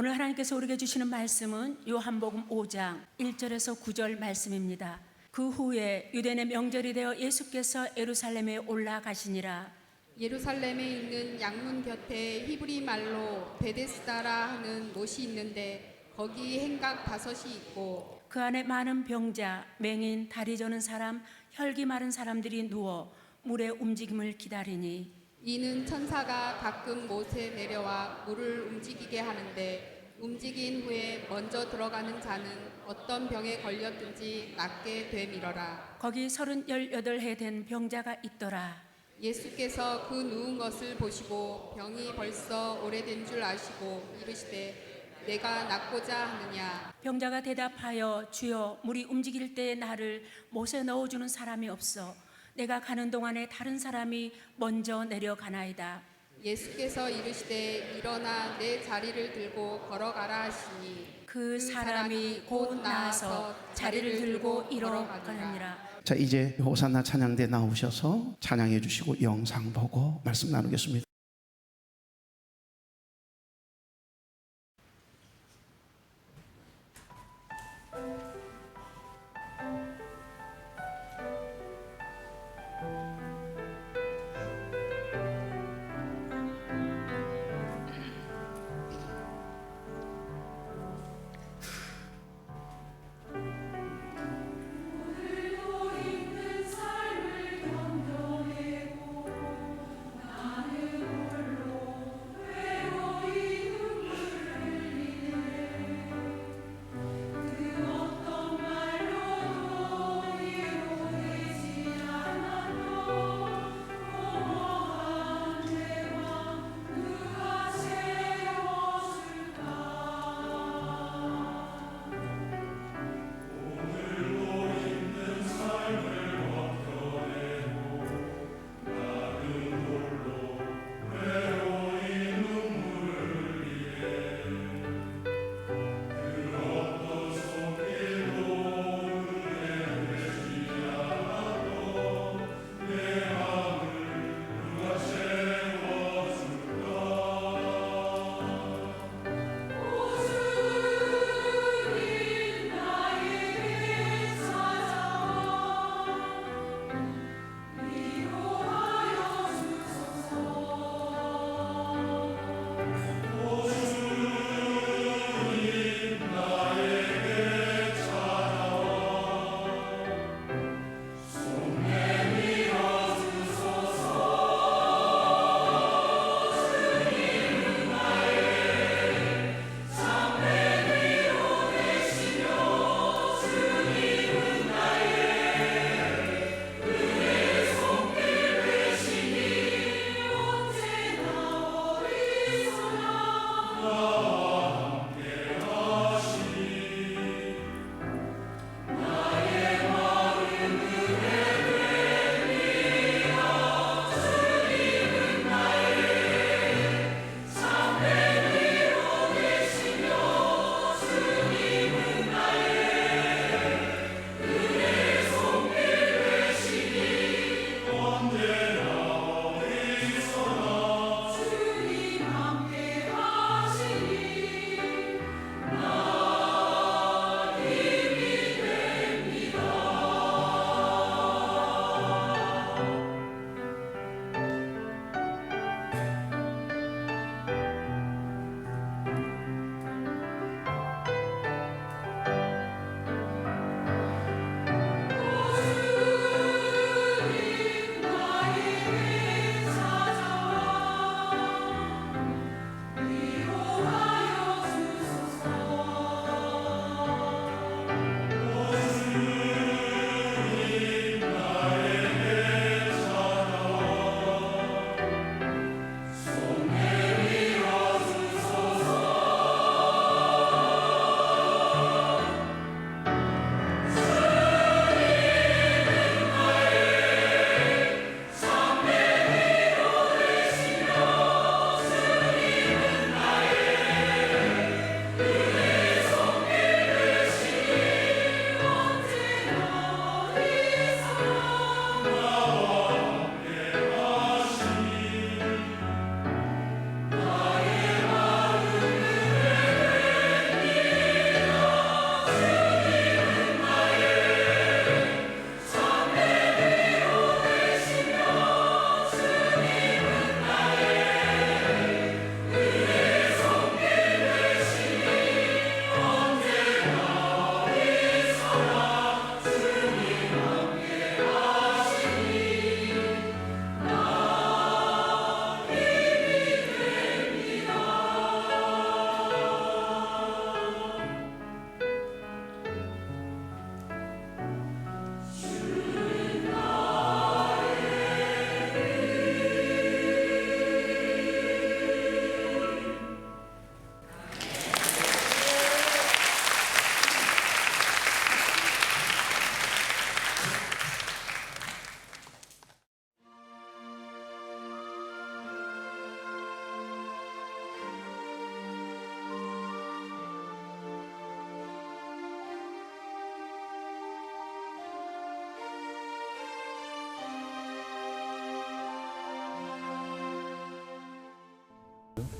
오늘 하나님께서 우리에게 주시는 말씀은 요한복음 5장 1절에서 9절 말씀입니다. 그 후에 유대인의 명절이 되어 예수께서 예루살렘에 올라가시니라. 예루살렘에 있는 양문 곁에 히브리 말로 베데스다라 하는 못이 있는데 거기 행각 5이 있고 그 안에 많은 병자, 맹인, 다리 저는 사람, 혈기 마른 사람들이 누워 물의 움직임을 기다리니 이는 천사가 가끔 못에 내려와 물을 움직이게 하는데 움직인 후에 먼저 들어가는 자는 어떤 병에 걸렸든지 낫게 되밀어라. 거기 38해 된 병자가 있더라. 예수께서 그 누운 것을 보시고 병이 벌써 오래된 줄 아시고 이르시되 내가 낫고자 하느냐. 병자가 대답하여 주여 물이 움직일 때 나를 못에 넣어주는 사람이 없어 내가 가는 동안에 다른 사람이 먼저 내려가나이다. 예수께서 이르시되 일어나 내 자리를 들고 걸어가라 하시니 그 사람이 곧 나아서 자리를 들고 일어가니라. 자, 이제 호산나 찬양대 나오셔서 찬양해 주시고 영상 보고 말씀 나누겠습니다. 오늘도 힘든 삶을 견뎌내고 나는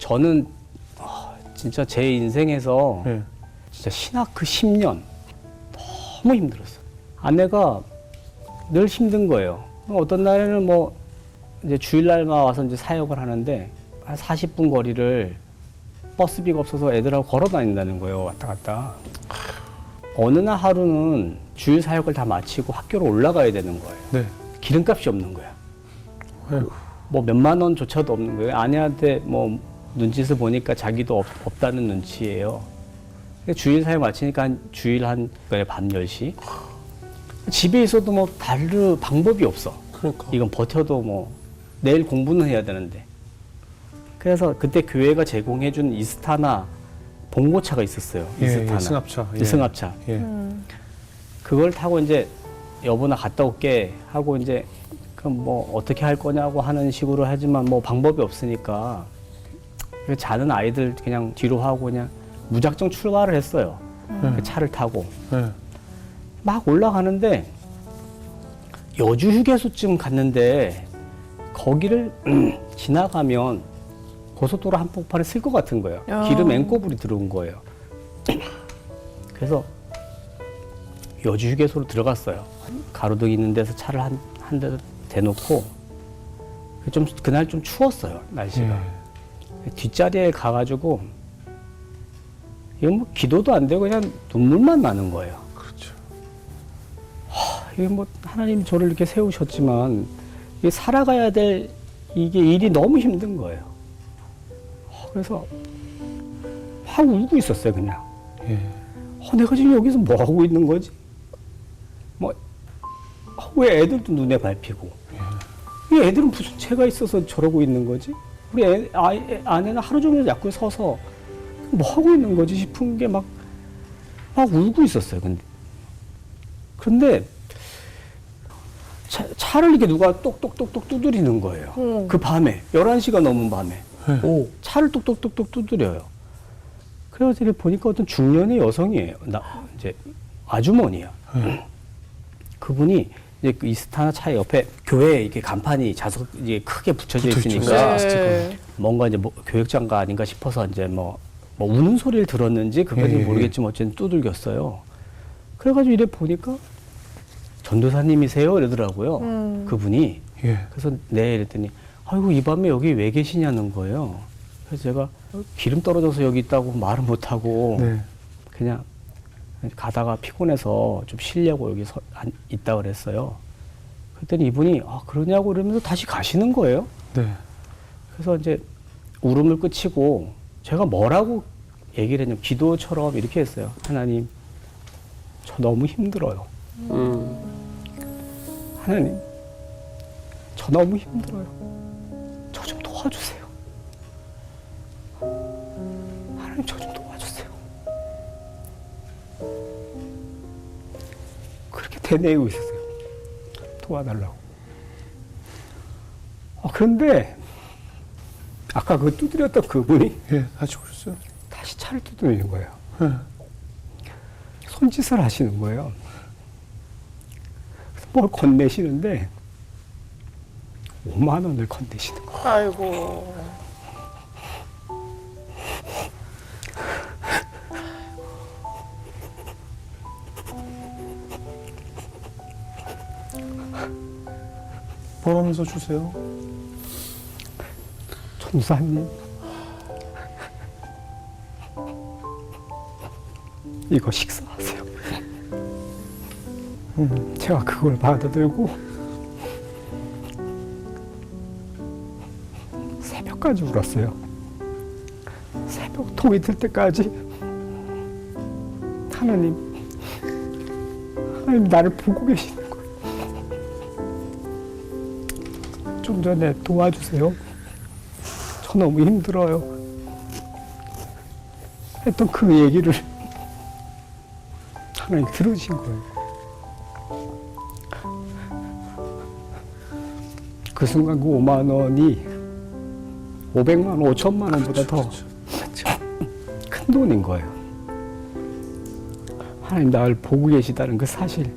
저는 진짜 제 인생에서 예. 진짜 신학 그 10년 너무 힘들었어요. 아내가 늘 힘든 거예요. 어떤 날에는 뭐 이제 주일날만 와서 이제 사역을 하는데 한 40분 거리를 버스비가 없어서 애들하고 걸어 다닌다는 거예요. 왔다 갔다. 어느 날 하루는 주일 사역을 다 마치고 학교로 올라가야 되는 거예요. 네. 기름값이 없는 거야. 아이고. 뭐 몇만 원조차도 없는 거예요. 아내한테 뭐 눈짓을 보니까 자기도 없다는 눈치예요. 주일 사역 마치니까 주일 밤 10시. 집에 있어도 뭐 다른 방법이 없어. 그러니까. 이건 버텨도 뭐 내일 공부는 해야 되는데. 그래서 그때 교회가 제공해준 이스타나 봉고차가 있었어요. 이스타나. 승합차. 승합차. 예. 그걸 타고 이제 여보나 갔다 올게 하고 이제 그럼 뭐 어떻게 할 거냐고 하는 식으로 하지만 뭐 방법이 없으니까 자는 아이들 그냥 뒤로 하고 그냥 무작정 출발을 했어요. 그 차를 타고 예. 막 올라가는데 여주 휴게소쯤 갔는데 거기를 지나가면 고속도로 한복판에 쓸 것 같은 거예요. 기름 앵꼬불이 들어온 거예요. 그래서 여주 휴게소로 들어갔어요. 가로등 있는 데서 차를 한 대 대놓고 그날 좀 추웠어요, 날씨가. 뒷자리에 가가지고 이건 뭐 기도도 안 되고 그냥 눈물만 나는 거예요. 그렇죠. 이게 뭐 하나님 저를 이렇게 세우셨지만 이게 살아가야 될 이게 일이 너무 힘든 거예요. 그래서 확 울고 있었어요, 그냥. 예. 내가 지금 여기서 뭐 하고 있는 거지? 뭐 왜 애들도 눈에 밟히고? 이 애들은 무슨 죄가 있어서 저러고 있는 거지? 우리 아내는 하루 종일 약국에 서서 뭐 하고 있는 거지 싶은 게 막 울고 있었어요. 근데 차를 이렇게 누가 똑똑똑똑 두드리는 거예요. 그 밤에 11시가 넘은 밤에 차를 똑똑똑똑 두드려요. 그래서 이렇게 보니까 어떤 중년의 여성이에요. 이제 아주머니야. 그분이 이제 그 이스타나 차 옆에 교회 이렇게 간판이 자석 이게 크게 붙여져 있으니까 뭔가 이제 뭐 교육장가 아닌가 싶어서 이제 뭐 우는 소리를 들었는지 그건지 모르겠지만 어쨌든 두들겼어요. 그래가지고 이래 보니까 전도사님이세요 이러더라고요. 그분이. 그래서 네 이랬더니 아이고 이 밤에 여기 왜 계시냐는 거예요. 그래서 제가 기름 떨어져서 여기 있다고 말을 못하고 그냥 가다가 피곤해서 좀 쉬려고 여기 있다 그랬어요. 그랬더니 이분이 그러냐고 그러면서 다시 가시는 거예요. 그래서 이제 울음을 그치고 제가 뭐라고 얘기를 했냐면 기도처럼 이렇게 했어요. 하나님, 저 너무 힘들어요. 하나님, 저 너무 힘들어요. 저 좀 도와주세요. 하나님, 저 좀 도와주세요. 그렇게 되뇌이고 있었어요. 도와달라고. 그런데 아까 그 두드렸던 그분이 다시 오셨어요? 다시 차를 두드리는 거예요. 손짓을 하시는 거예요. 뭘 건네시는데 5만 원을 건네시는 거예요. 아이고. 뭐라면서 주세요? 전도사님, 이거 식사하세요. 제가 그걸 받아들고 새벽까지 울었어요. 새벽 통이 들 때까지 하나님 나를 보고 계시는 거예요. 좀 전에 도와주세요. 저 너무 힘들어요. 했던 그 얘기를 하나님 들으신 거예요. 그 순간 그 5만 원이 500만 원, 5천만 원보다 더 큰 돈인 거예요. 하나님 나를 보고 계시다는 그 사실.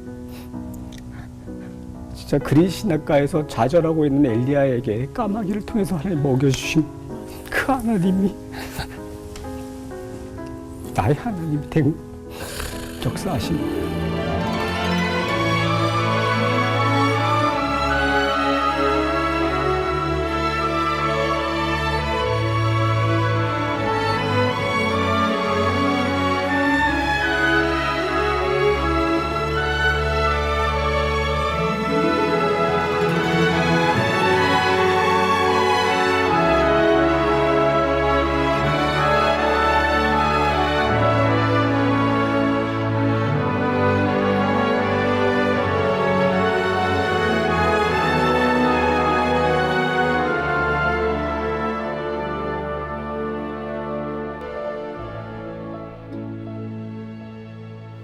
진짜 그리시나가에서 좌절하고 있는 엘리야에게 까마귀를 통해서 하나님 먹여주신 그 하나님이 나의 하나님이 된 역사하신 거예요.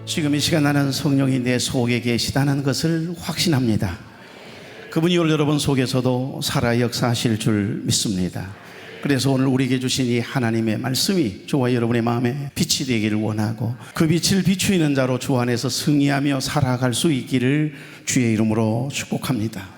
지금 이 시간 나는 성령이 내 속에 계시다는 것을 확신합니다. 그분이 여러분 속에서도 살아 역사하실 줄 믿습니다. 그래서 오늘 우리에게 주신 이 하나님의 말씀이 저와 여러분의 마음에 빛이 되기를 원하고 그 빛을 비추이는 자로 주 안에서 승리하며 살아갈 수 있기를 주의 이름으로 축복합니다.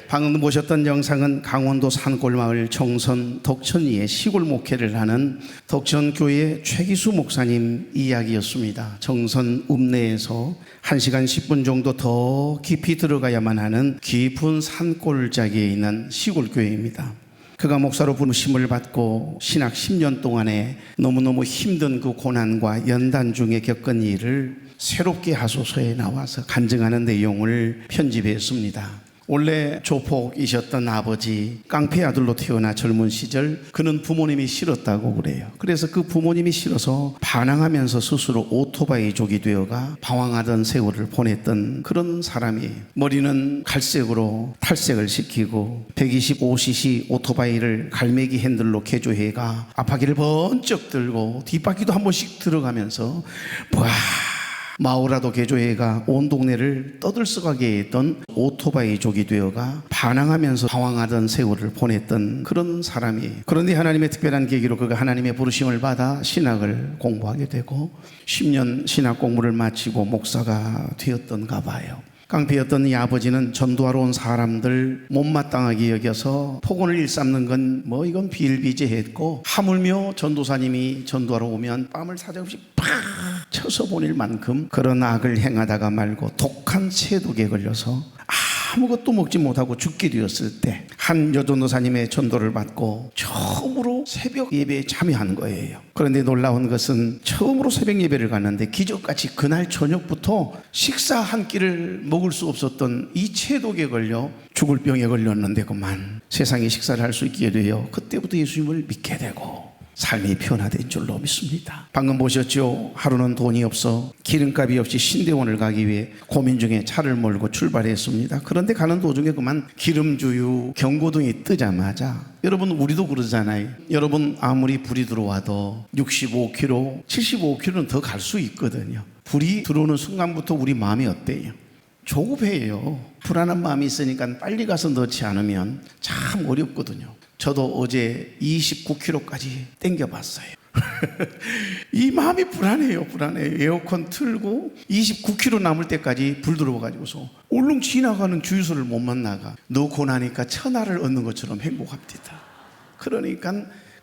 방금 보셨던 영상은 강원도 산골마을 정선 덕천리에 시골 목회를 하는 덕천교회 최기수 목사님 이야기였습니다. 정선 읍내에서 1시간 10분 정도 더 깊이 들어가야만 하는 깊은 산골짜기에 있는 시골교회입니다. 그가 목사로 부르심을 받고 신학 10년 동안에 너무너무 힘든 그 고난과 연단 중에 겪은 일을 새롭게 하소서에 나와서 간증하는 내용을 편집했습니다. 원래 조폭이셨던 아버지, 깡패 아들로 태어나 젊은 시절 그는 부모님이 싫었다고 그래요. 그래서 그 부모님이 싫어서 반항하면서 스스로 오토바이족이 되어가 방황하던 세월을 보냈던 그런 사람이에요. 머리는 갈색으로 탈색을 시키고 125cc 오토바이를 갈매기 핸들로 개조해가 앞바퀴를 번쩍 들고 뒷바퀴도 한 번씩 들어가면서 마오라도 개조해가 온 동네를 떠들썩하게 했던 오토바이족이 되어가 반항하면서 방황하던 세월을 보냈던 그런 사람이에요. 그런데 하나님의 특별한 계기로 그가 하나님의 부르심을 받아 신학을 공부하게 되고 10년 신학 공부를 마치고 목사가 되었던가 봐요. 깡패였던 이 아버지는 전도하러 온 사람들 못마땅하게 여겨서 폭언을 일삼는 건 이건 비일비재했고, 하물며 전도사님이 전도하러 오면 뺨을 사정없이 팍 쳐서 보낼 만큼 그런 악을 행하다가 말고 독한 체독에 걸려서 아무것도 먹지 못하고 죽게 되었을 때 한 여전도사님의 전도를 받고 처음으로 새벽 예배에 참여한 거예요. 그런데 놀라운 것은 처음으로 새벽 예배를 갔는데 기적같이 그날 저녁부터 식사 한 끼를 먹을 수 없었던 이 체독에 걸려 죽을 병에 걸렸는데 그만 세상에 식사를 할 수 있게 되어 그때부터 예수님을 믿게 되고 삶이 변화된 줄로 믿습니다. 방금 보셨죠? 하루는 돈이 없어 기름값이 없이 신대원을 가기 위해 고민 중에 차를 몰고 출발했습니다. 그런데 가는 도중에 그만 기름주유 경고등이 뜨자마자, 여러분 우리도 그러잖아요. 여러분 아무리 불이 들어와도 65km, 75km는 더 갈 수 있거든요. 불이 들어오는 순간부터 우리 마음이 어때요? 조급해요. 불안한 마음이 있으니까 빨리 가서 넣지 않으면 참 어렵거든요. 저도 어제 29km까지 땡겨봤어요. 이 마음이 불안해요. 에어컨 틀고 29km 남을 때까지 불 들어와가지고서 울릉 지나가는 주유소를 못 만나가. 넣고 나니까 천하를 얻는 것처럼 행복합니다. 그러니까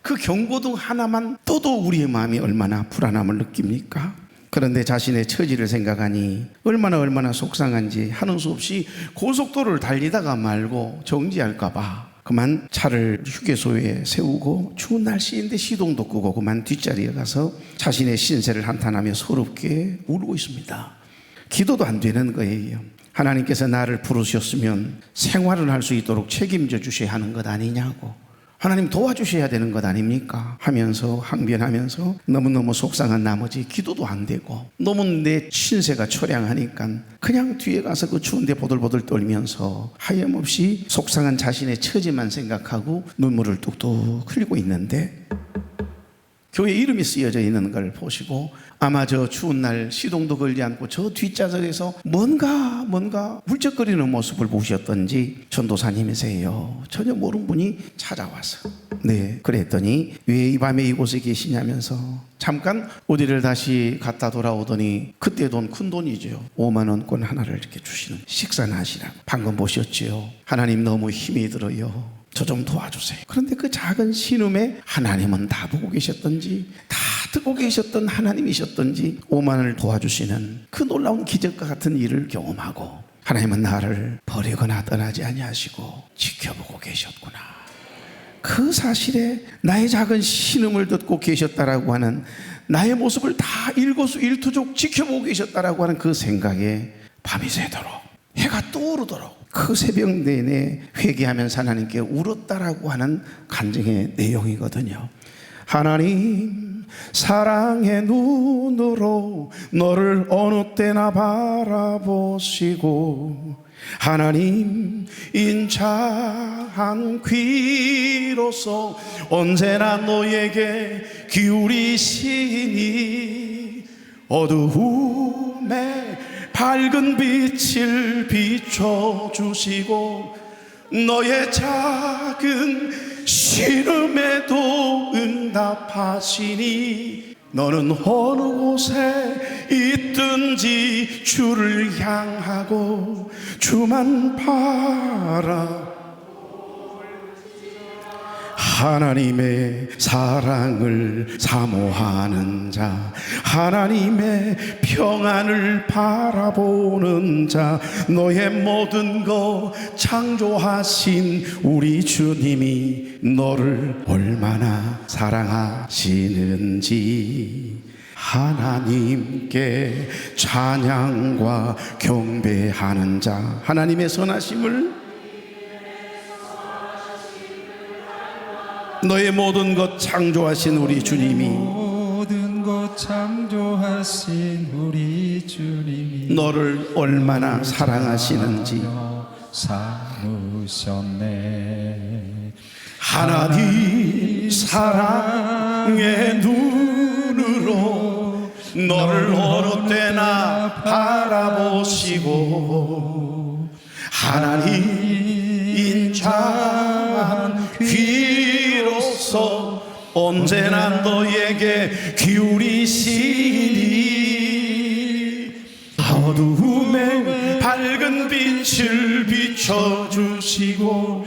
그 경고등 하나만 떠도 우리의 마음이 얼마나 불안함을 느낍니까? 그런데 자신의 처지를 생각하니 얼마나 속상한지 하는 수 없이 고속도로를 달리다가 말고 정지할까봐 그만 차를 휴게소에 세우고 추운 날씨인데 시동도 끄고 그만 뒷자리에 가서 자신의 신세를 한탄하며 서럽게 울고 있습니다. 기도도 안 되는 거예요. 하나님께서 나를 부르셨으면 생활을 할 수 있도록 책임져 주셔야 하는 것 아니냐고, 하나님 도와주셔야 되는 것 아닙니까? 하면서 항변하면서 너무너무 속상한 나머지 기도도 안 되고 너무 내 신세가 처량하니까 그냥 뒤에 가서 그 추운데 보들보들 떨면서 하염없이 속상한 자신의 처지만 생각하고 눈물을 뚝뚝 흘리고 있는데, 교회 이름이 쓰여져 있는 걸 보시고 아마 저 추운 날 시동도 걸지 않고 저 뒷좌석에서 뭔가 울적거리는 모습을 보셨던지 전도사님이세요. 전혀 모르는 분이 찾아와서 네, 그랬더니 왜 이 밤에 이곳에 계시냐면서 잠깐 어디를 다시 갔다 돌아오더니 그때 돈 큰 돈이죠. 5만 원권 하나를 이렇게 주시는, 식사나 하시라고. 방금 보셨죠? 하나님 너무 힘이 들어요. 저 좀 도와주세요. 그런데 그 작은 신음에 하나님은 다 보고 계셨던지 다 듣고 계셨던 하나님이셨던지 오만을 도와주시는 그 놀라운 기적과 같은 일을 경험하고 하나님은 나를 버리거나 떠나지 아니하시고 지켜보고 계셨구나. 그 사실에 나의 작은 신음을 듣고 계셨다라고 하는 나의 모습을 다 일거수일투족 지켜보고 계셨다라고 하는 그 생각에 밤이 새도록 해가 떠오르도록 그 새벽 내내 회개하면서 하나님께 울었다라고 하는 간증의 내용이거든요. 하나님 사랑의 눈으로 너를 어느 때나 바라보시고 하나님 인자한 귀로서 언제나 너에게 기울이시니 어두움에 밝은 빛을 비춰주시고 너의 작은 신음에도 응답하시니 너는 어느 곳에 있든지 주를 향하고 주만 바라 하나님의 사랑을 사모하는 자 하나님의 평안을 바라보는 자 너의 모든 것 창조하신 우리 주님이 너를 얼마나 사랑하시는지 하나님께 찬양과 경배하는 자 하나님의 선하심을 너의 모든 것 창조하신 우리 주님이 모든 것 창조하신 우리 주님이 너를 얼마나 사랑하시는지 사무셨네. 하나님 사랑의 눈으로 너를 어느 때나 바라보시고 하나님 인자한 귀로서 언제나 너에게 기울이시니 어두움에 밝은 빛을 비춰주시고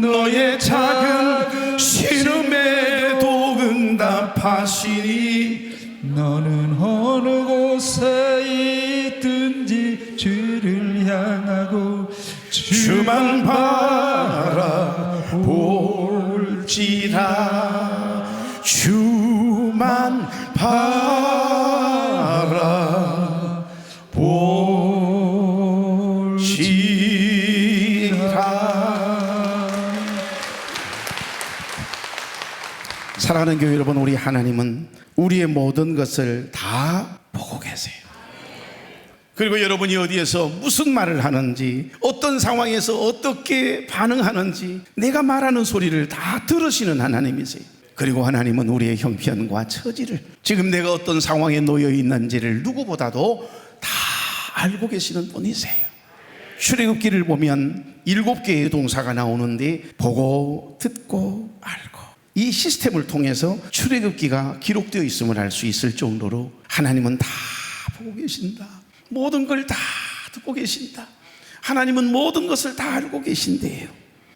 너의 작은 신음에도 응답하시니 너는 어느 곳에 있든지 주를 향하고 주만 바라볼지라 주만 바라볼지라. 사랑하는 교회 여러분, 우리 하나님은 우리의 모든 것을 다 보고 계세요. 그리고 여러분이 어디에서 무슨 말을 하는지, 어떤 상황에서 어떻게 반응하는지 내가 말하는 소리를 다 들으시는 하나님이세요. 그리고 하나님은 우리의 형편과 처지를, 지금 내가 어떤 상황에 놓여 있는지를 누구보다도 다 알고 계시는 분이세요. 출애굽기를 보면 7개의 동사가 나오는데 보고, 듣고, 알고, 이 시스템을 통해서 출애굽기가 기록되어 있음을 알 수 있을 정도로 하나님은 다 보고 계신다. 모든 걸 다 듣고 계신다. 하나님은 모든 것을 다 알고 계신대요.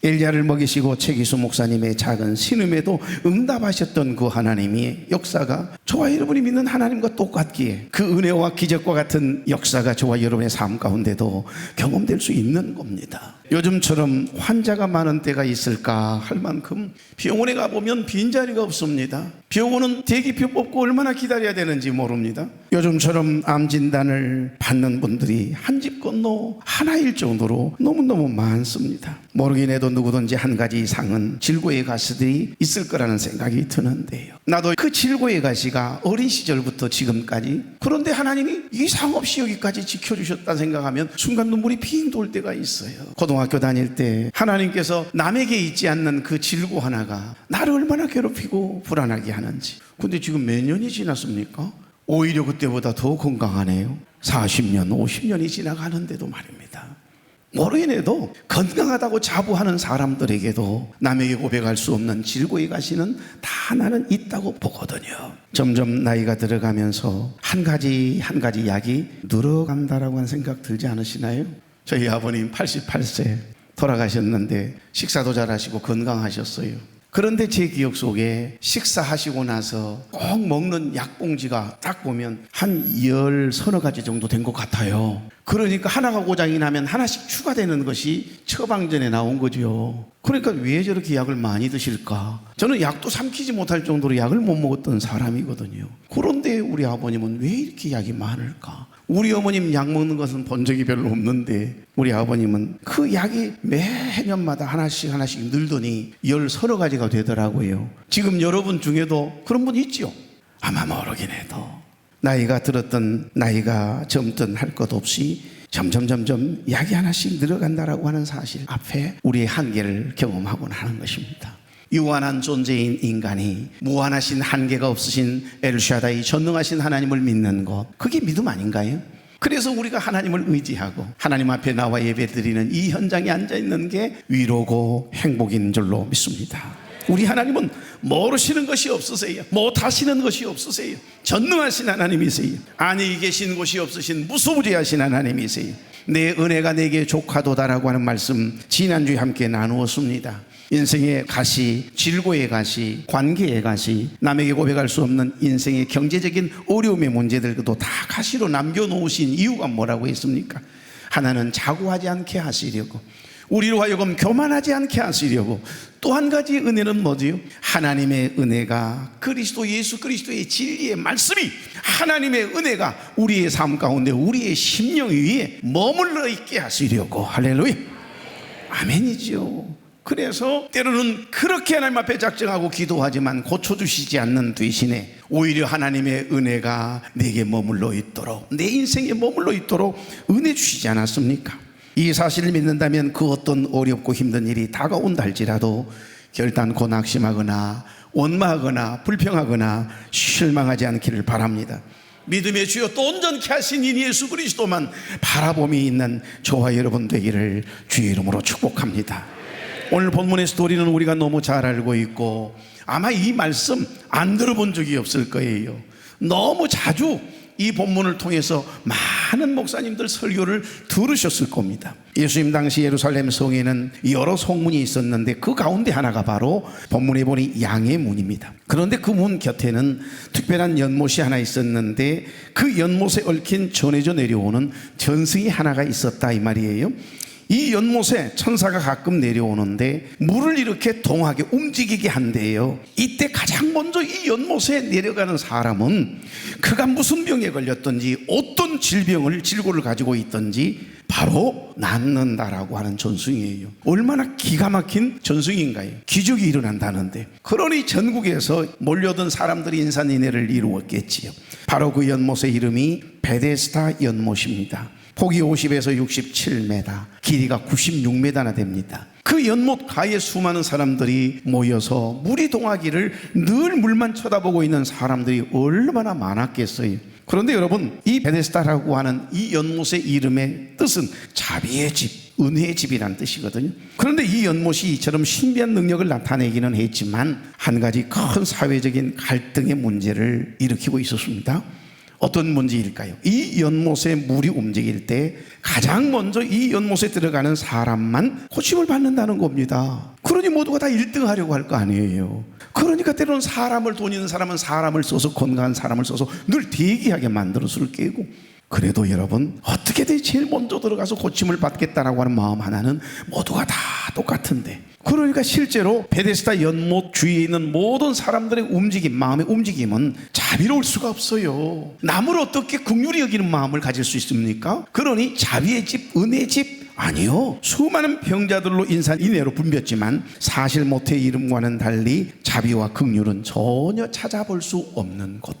엘리야를 먹이시고 최기수 목사님의 작은 신음에도 응답하셨던 그 하나님의 역사가 저와 여러분이 믿는 하나님과 똑같기에 그 은혜와 기적과 같은 역사가 저와 여러분의 삶 가운데도 경험될 수 있는 겁니다. 요즘처럼 환자가 많은 때가 있을까 할 만큼 병원에 가보면 빈자리가 없습니다. 병원은 대기표 뽑고 얼마나 기다려야 되는지 모릅니다. 요즘처럼 암 진단을 받는 분들이 한 집 건너 하나일 정도로 너무너무 많습니다. 모르긴 해도 누구든지 한 가지 이상은 질고의 가시들이 있을 거라는 생각이 드는데요. 나도 그 질고의 가시가 어린 시절부터 지금까지, 그런데 하나님이 이상 없이 여기까지 지켜주셨다 생각하면 순간 눈물이 핑 돌 때가 있어요. 고등학교 다닐 때 하나님께서 남에게 있지 않는 그 질고 하나가 나를 얼마나 괴롭히고 불안하게 하는지. 근데 지금 몇 년이 지났습니까? 오히려 그때보다 더 건강하네요. 40년, 50년이 지나가는데도 말입니다. 모르긴 해도 건강하다고 자부하는 사람들에게도 남에게 고백할 수 없는 질고의 가시는 다 나는 있다고 보거든요. 점점 나이가 들어가면서 한 가지 한 가지 약이 늘어간다라고 하는 생각 들지 않으시나요? 저희 아버님 88세 돌아가셨는데 식사도 잘하시고 건강하셨어요. 그런데 제 기억 속에 식사하시고 나서 꼭 먹는 약봉지가 딱 보면 한 10-30가지 정도 된 것 같아요. 그러니까 하나가 고장이 나면 하나씩 추가되는 것이 처방전에 나온 거죠. 그러니까 왜 저렇게 약을 많이 드실까? 저는 약도 삼키지 못할 정도로 약을 못 먹었던 사람이거든요. 그런데 우리 아버님은 왜 이렇게 약이 많을까? 우리 어머님 약 먹는 것은 본 적이 별로 없는데 우리 아버님은 그 약이 매년마다 하나씩 늘더니 10-30가지가 되더라고요. 지금 여러분 중에도 그런 분 있죠? 아마 모르긴 해도 나이가 들었던 나이가 젊든 할 것 없이 점점 약이 하나씩 늘어간다라고 하는 사실 앞에 우리의 한계를 경험하곤 하는 것입니다. 유한한 존재인 인간이 무한하신 한계가 없으신 엘샤다이 전능하신 하나님을 믿는 것, 그게 믿음 아닌가요? 그래서 우리가 하나님을 의지하고 하나님 앞에 나와 예배드리는 이 현장에 앉아있는 게 위로고 행복인 줄로 믿습니다. 우리 하나님은 모르시는 것이 없으세요. 못하시는 것이 없으세요. 전능하신 하나님이세요. 안이 계신 곳이 없으신 무소부지하신 하나님이세요. 내 은혜가 내게 족하도다라고 하는 말씀 지난주에 함께 나누었습니다. 인생의 가시, 질고의 가시, 관계의 가시, 남에게 고백할 수 없는 인생의 경제적인 어려움의 문제들도 다 가시로 남겨놓으신 이유가 뭐라고 했습니까? 하나는 자고하지 않게 하시려고, 우리로 하여금 교만하지 않게 하시려고, 또 한 가지 은혜는 뭐지요? 하나님의 은혜가 그리스도 예수 그리스도의 진리의 말씀이, 하나님의 은혜가 우리의 삶 가운데 우리의 심령 위에 머물러 있게 하시려고. 할렐루야, 아멘이죠. 그래서 때로는 그렇게 하나님 앞에 작정하고 기도하지만 고쳐주시지 않는 대신에 오히려 하나님의 은혜가 내게 머물러 있도록, 내 인생에 머물러 있도록 은혜 주시지 않았습니까? 이 사실을 믿는다면 그 어떤 어렵고 힘든 일이 다가온다 할지라도 결단코 낙심하거나 원망하거나 불평하거나 실망하지 않기를 바랍니다. 믿음의 주여 또 온전케 하신 이 예수 그리스도만 바라봄이 있는 저와 여러분 되기를 주의 이름으로 축복합니다. 오늘 본문의 스토리는 우리가 너무 잘 알고 있고 아마 이 말씀 안 들어본 적이 없을 거예요. 너무 자주 이 본문을 통해서 많은 목사님들 설교를 들으셨을 겁니다. 예수님 당시 예루살렘 성에는 여러 성문이 있었는데 그 가운데 하나가 바로 본문에 보니 양의 문입니다. 그런데 그 문 곁에는 특별한 연못이 하나 있었는데 그 연못에 얽힌 전해져 내려오는 전승이 하나가 있었다 이 말이에요. 이 연못에 천사가 가끔 내려오는데 물을 이렇게 동하게 움직이게 한대요. 이때 가장 먼저 이 연못에 내려가는 사람은 그가 무슨 병에 걸렸든지 어떤 질고를 가지고 있든지 바로 낫는다라고 하는 전승이에요. 얼마나 기가 막힌 전승인가요? 기적이 일어난다는데. 그러니 전국에서 몰려든 사람들이 인산인해를 이루었겠지요. 바로 그 연못의 이름이 베데스다 연못입니다. 폭이 50에서 67m, 길이가 96m나 됩니다. 그 연못 가에 수많은 사람들이 모여서 물이 동하기를 늘 물만 쳐다보고 있는 사람들이 얼마나 많았겠어요. 그런데 여러분, 이 베데스다라고 하는 이 연못의 이름의 뜻은 자비의 집, 은혜의 집이라는 뜻이거든요. 그런데 이 연못이 이처럼 신비한 능력을 나타내기는 했지만 한 가지 큰 사회적인 갈등의 문제를 일으키고 있었습니다. 어떤 문제일까요? 이 연못에 물이 움직일 때 가장 먼저 이 연못에 들어가는 사람만 고침을 받는다는 겁니다. 그러니 모두가 다 1등 하려고 할 거 아니에요. 그러니까 때로는 돈 있는 사람은 사람을 써서, 건강한 사람을 써서 늘 대기하게 만들어 술 깨고, 그래도 여러분 어떻게든 제일 먼저 들어가서 고침을 받겠다라고 하는 마음 하나는 모두가 다 똑같은데, 그러니까 실제로 베데스다 연못 주위에 있는 모든 사람들의 움직임, 마음의 움직임은 자비로울 수가 없어요. 남을 어떻게 긍휼히 여기는 마음을 가질 수 있습니까? 그러니 자비의 집, 은혜의 집 아니요. 수많은 병자들로 인산인해로 붐볐지만 사실 모태의 이름과는 달리 자비와 긍휼은 전혀 찾아볼 수 없는 곳,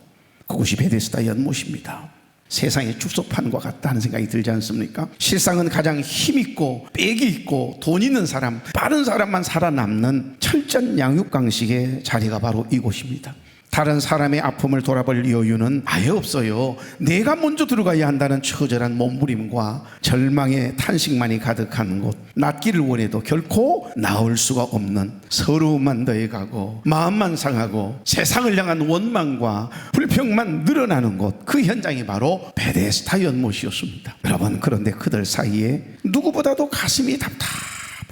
그곳이 베데스다 연못입니다. 세상의 축소판과 같다는 생각이 들지 않습니까? 실상은 가장 힘있고 빽이 있고 돈 있는 사람, 빠른 사람만 살아남는 철저한 양육강식의 자리가 바로 이곳입니다. 다른 사람의 아픔을 돌아볼 여유는 아예 없어요. 내가 먼저 들어가야 한다는 처절한 몸부림과 절망의 탄식만이 가득한 곳, 낫기를 원해도 결코 나올 수가 없는 서러움만 더해가고 마음만 상하고 세상을 향한 원망과 불평만 늘어나는 곳, 그 현장이 바로 베데스다 연못이었습니다. 여러분, 그런데 그들 사이에 누구보다도 가슴이 답답한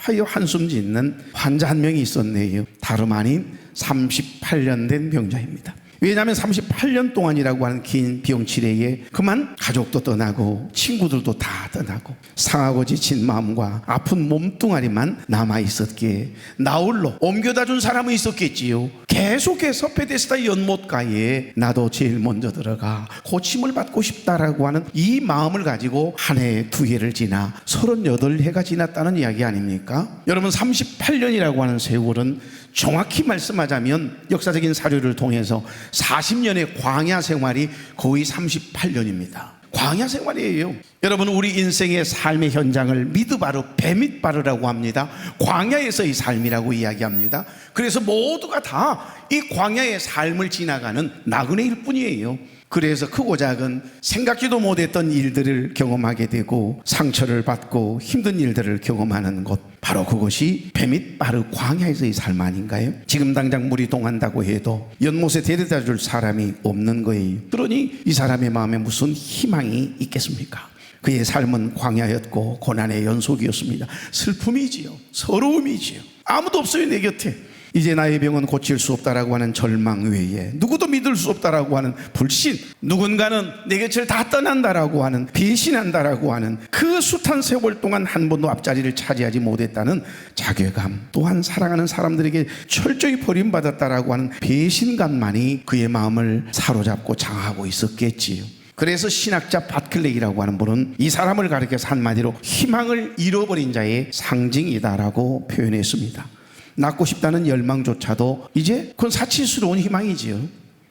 하여 한숨 짓는 환자 한 명이 있었네요. 다름 아닌 38년 된 병자입니다. 왜냐하면 38년 동안이라고 하는 긴 병치레에 그만 가족도 떠나고 친구들도 다 떠나고 상하고 지친 마음과 아픈 몸뚱아리만 남아있었기에 나홀로 옮겨다 준 사람은 있었겠지요. 계속해서 베데스다 연못가에 나도 제일 먼저 들어가 고침을 받고 싶다라고 하는 이 마음을 가지고 한 해, 두 해를 지나 38해가 지났다는 이야기 아닙니까? 여러분, 38년이라고 하는 세월은 정확히 말씀하자면 역사적인 사료를 통해서 40년의 광야 생활이 거의 38년입니다. 광야 생활이에요. 여러분, 우리 인생의 삶의 현장을 미드바르, 베밋바르라고 합니다. 광야에서의 삶이라고 이야기합니다. 그래서 모두가 다 이 광야의 삶을 지나가는 나그네일 뿐이에요. 그래서 크고 작은 생각지도 못했던 일들을 경험하게 되고 상처를 받고 힘든 일들을 경험하는 것, 바로 그것이 베밋바르 광야에서의 삶 아닌가요? 지금 당장 물이 동한다고 해도 연못에 데려다 줄 사람이 없는 거예요. 그러니 이 사람의 마음에 무슨 희망이 있겠습니까? 그의 삶은 광야였고 고난의 연속이었습니다. 슬픔이지요, 서러움이지요. 아무도 없어요, 내 곁에. 이제 나의 병은 고칠 수 없다라고 하는 절망 외에, 누구도 믿을 수 없다라고 하는 불신, 누군가는 내 곁을 다 떠난다라고 하는, 배신한다라고 하는 그 숱한 세월 동안 한 번도 앞자리를 차지하지 못했다는 자괴감, 또한 사랑하는 사람들에게 철저히 버림받았다라고 하는 배신감만이 그의 마음을 사로잡고 장하고 있었겠지요. 그래서 신학자 바클레이라고 하는 분은 이 사람을 가리켜서 한마디로 희망을 잃어버린 자의 상징이다라고 표현했습니다. 낳고 싶다는 열망조차도 이제 그건 사치스러운 희망이지요.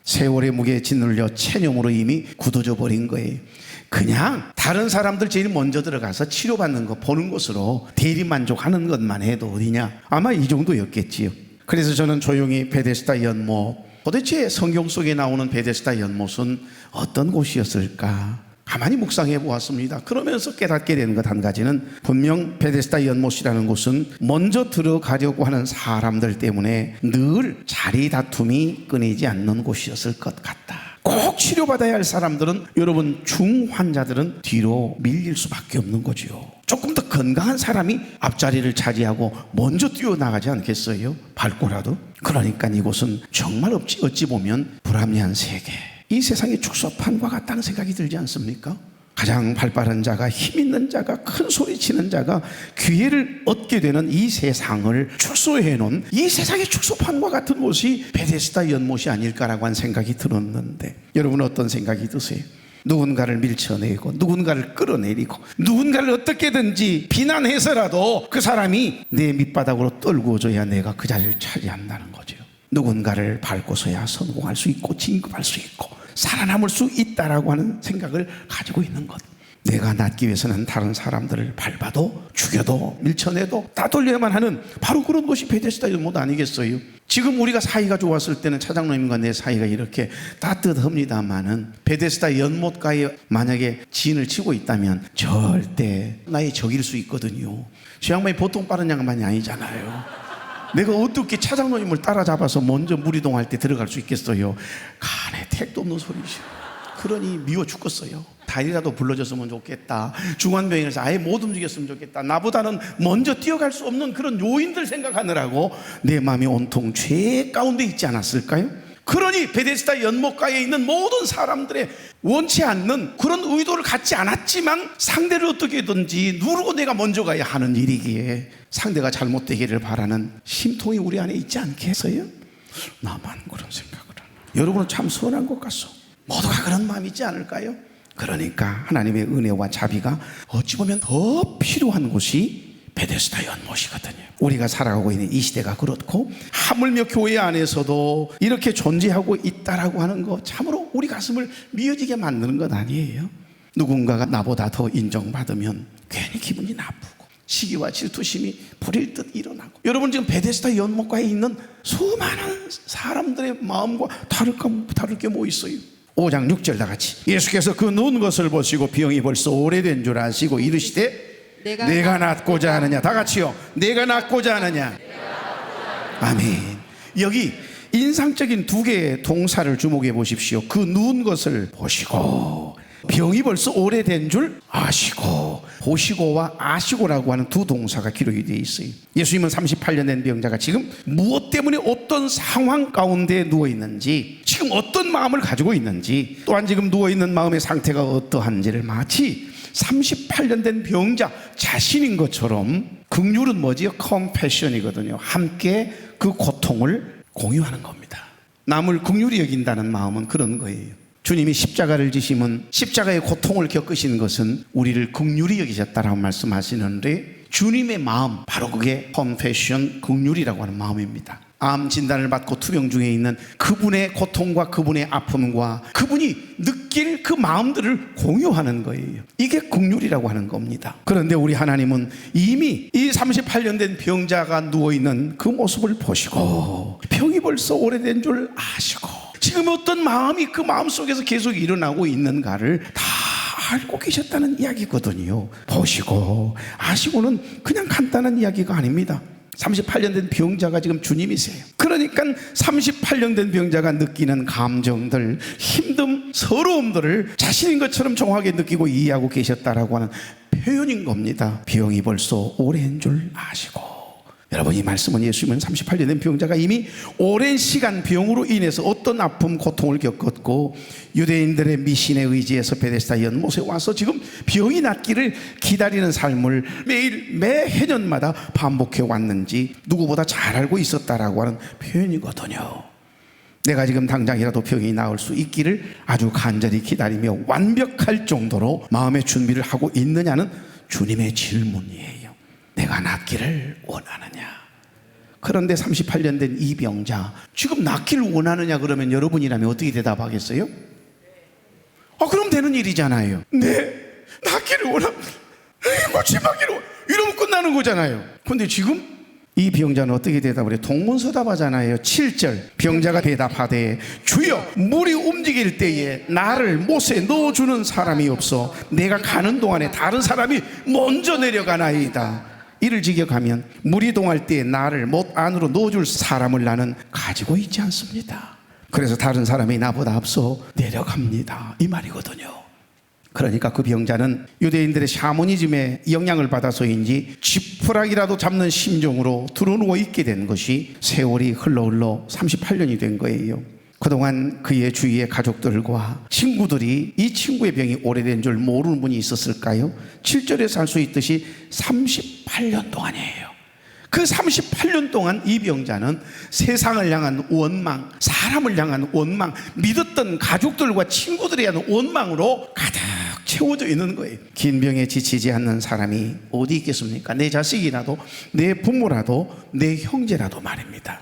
세월의 무게에 짓눌려 체념으로 이미 굳어져 버린 거예요. 그냥 다른 사람들 제일 먼저 들어가서 치료받는 거 보는 것으로 대리만족하는 것만 해도 어디냐, 아마 이 정도였겠지요. 그래서 저는 조용히 베데스다 연못, 도대체 성경 속에 나오는 베데스다 연못은 어떤 곳이었을까 가만히 묵상해 보았습니다. 그러면서 깨닫게 되는 것 한 가지는, 분명 베데스다 연못이라는 곳은 먼저 들어가려고 하는 사람들 때문에 늘 자리 다툼이 끊이지 않는 곳이었을 것 같다. 꼭 치료받아야 할 사람들은, 여러분, 중환자들은 뒤로 밀릴 수밖에 없는 거죠. 조금 더 건강한 사람이 앞자리를 차지하고 먼저 뛰어나가지 않겠어요? 밟고라도. 그러니까 이곳은 정말 어찌 보면 불합리한 세계, 이 세상의 축소판과 같다는 생각이 들지 않습니까? 가장 발빠른 자가, 힘 있는 자가, 큰 소리 치는 자가 기회를 얻게 되는 이 세상을 축소해 놓은 이 세상의 축소판과 같은 곳이 베데스다 연못이 아닐까라고 한 생각이 들었는데, 여러분 어떤 생각이 드세요? 누군가를 밀쳐내고 누군가를 끌어내리고 누군가를 어떻게든지 비난해서라도 그 사람이 내 밑바닥으로 떨구어줘야 내가 그 자리를 차지한다는 거죠. 누군가를 밟고서야 성공할 수 있고 진급할 수 있고 살아남을 수 있다라고 하는 생각을 가지고 있는 것. 내가 낫기 위해서는 다른 사람들을 밟아도 죽여도 밀쳐내도 따돌려야만 하는 바로 그런 것이 베데스다 연못 아니겠어요? 지금 우리가 사이가 좋았을 때는 차장님과 내 사이가 이렇게 따뜻합니다마는 베데스다 연못가에 만약에 진을 치고 있다면 절대 나의 적일 수 있거든요. 저 양반이 보통 빠른 양반이 아니잖아요. 내가 어떻게 차장로님을 따라잡아서 먼저 무리동할 때 들어갈 수 있겠어요? 간에 택도 없는 소리죠. 그러니 미워 죽겠어요. 다리라도 불러줬으면 좋겠다. 중환병에서 아예 못 움직였으면 좋겠다. 나보다는 먼저 뛰어갈 수 없는 그런 요인들 생각하느라고 내 마음이 온통 죄 가운데 있지 않았을까요? 그러니 베데스다 연못가에 있는 모든 사람들의 원치 않는 그런 의도를 갖지 않았지만 상대를 어떻게든지 누르고 내가 먼저 가야 하는 일이기에 상대가 잘못되기를 바라는 심통이 우리 안에 있지 않겠어요? 나만 그런 생각을 하나. 여러분은 참 선한 것 같소. 모두가 그런 마음이 있지 않을까요? 그러니까 하나님의 은혜와 자비가 어찌 보면 더 필요한 곳이 베데스다 연못이거든요. 우리가 살아가고 있는 이 시대가 그렇고, 하물며 교회 안에서도 이렇게 존재하고 있다라고 하는 거 참으로 우리 가슴을 미어지게 만드는 것 아니에요? 누군가가 나보다 더 인정받으면 괜히 기분이 나쁘고 시기와 질투심이 불일 듯 일어나고, 여러분 지금 베데스다 연못가에 있는 수많은 사람들의 마음과 다를 게 뭐 있어요? 5장 6절 다 같이, 예수께서 그 누운 것을 보시고 병이 벌써 오래된 줄 아시고 이르시되 내가 낫고자 하느냐. 다 같이요. 내가 낫고자 하느냐. 아멘. 여기 인상적인 두 개의 동사를 주목해 보십시오. 그 누운 것을 보시고 병이 벌써 오래된 줄 아시고, 보시고와 아시고라고 하는 두 동사가 기록이 되어 있어요. 예수님은 38년 된 병자가 지금 무엇 때문에 어떤 상황 가운데 누워 있는지, 지금 어떤 마음을 가지고 있는지, 또한 지금 누워 있는 마음의 상태가 어떠한지를 마치 38년 된 병자 자신인 것처럼, 긍휼은 뭐지요? 컴패션이거든요. 함께 그 고통을 공유하는 겁니다. 남을 긍휼히 여긴다는 마음은 그런 거예요. 주님이 십자가를 지심은, 십자가의 고통을 겪으신 것은 우리를 긍휼히 여기셨다라고 말씀하시는데, 주님의 마음, 바로 그게 컴패션, 긍휼이라고 하는 마음입니다. 암 진단을 받고 투병 중에 있는 그분의 고통과 그분의 아픔과 그분이 느낄 그 마음들을 공유하는 거예요. 이게 긍휼이라고 하는 겁니다. 그런데 우리 하나님은 이미 이 38년 된 병자가 누워있는 그 모습을 보시고, 병이 벌써 오래된 줄 아시고, 지금 어떤 마음이 그 마음 속에서 계속 일어나고 있는가를 다 알고 계셨다는 이야기거든요. 보시고 아시고는 그냥 간단한 이야기가 아닙니다. 38년 된 병자가 지금 주님이세요. 그러니까 38년 된 병자가 느끼는 감정들, 힘듦, 서러움들을 자신인 것처럼 정확하게 느끼고 이해하고 계셨다라고 하는 표현인 겁니다. 병이 벌써 오래인 줄 아시고. 여러분, 이 말씀은 예수님은 38년 된 병자가 이미 오랜 시간 병으로 인해서 어떤 아픔, 고통을 겪었고, 유대인들의 미신에 의지해서 베데스다 연못에 와서 지금 병이 낫기를 기다리는 삶을 매일 매해년마다 반복해 왔는지 누구보다 잘 알고 있었다라고 하는 표현이거든요. 내가 지금 당장이라도 병이 나을 수 있기를 아주 간절히 기다리며 완벽할 정도로 마음의 준비를 하고 있느냐는 주님의 질문이에요. 내가 낫기를 원하느냐? 그런데 38년 된 이 병자, 지금 낫기를 원하느냐 그러면 여러분이라면 어떻게 대답하겠어요? 그럼 되는 일이잖아요. 네, 낫기를 원합니다. 고침받기로, 이러면 끝나는 거잖아요. 근데 지금 이 병자는 어떻게 대답을 해요? 동문서답하잖아요. 7절, 병자가 대답하되 주여, 물이 움직일 때에 나를 못에 넣어주는 사람이 없어 내가 가는 동안에 다른 사람이 먼저 내려가나이다. 이를 직역하면 물이 동할 때에 나를 못 안으로 넣어줄 사람을 나는 가지고 있지 않습니다. 그래서 다른 사람이 나보다 앞서 내려갑니다, 이 말이거든요. 그러니까 그 병자는 유대인들의 샤머니즘에 영향을 받아서인지 지푸라기라도 잡는 심정으로 드러누워 있게 된 것이 세월이 흘러 38년이 된 거예요. 그동안 그의 주위의 가족들과 친구들이 이 친구의 병이 오래된 줄 모르는 분이 있었을까요? 7절에서 알 수 있듯이 38년 동안이에요. 그 38년 동안 이 병자는 세상을 향한 원망, 사람을 향한 원망, 믿었던 가족들과 친구들에 대한 원망으로 가득 채워져 있는 거예요. 긴 병에 지치지 않는 사람이 어디 있겠습니까? 내 자식이라도, 내 부모라도, 내 형제라도 말입니다.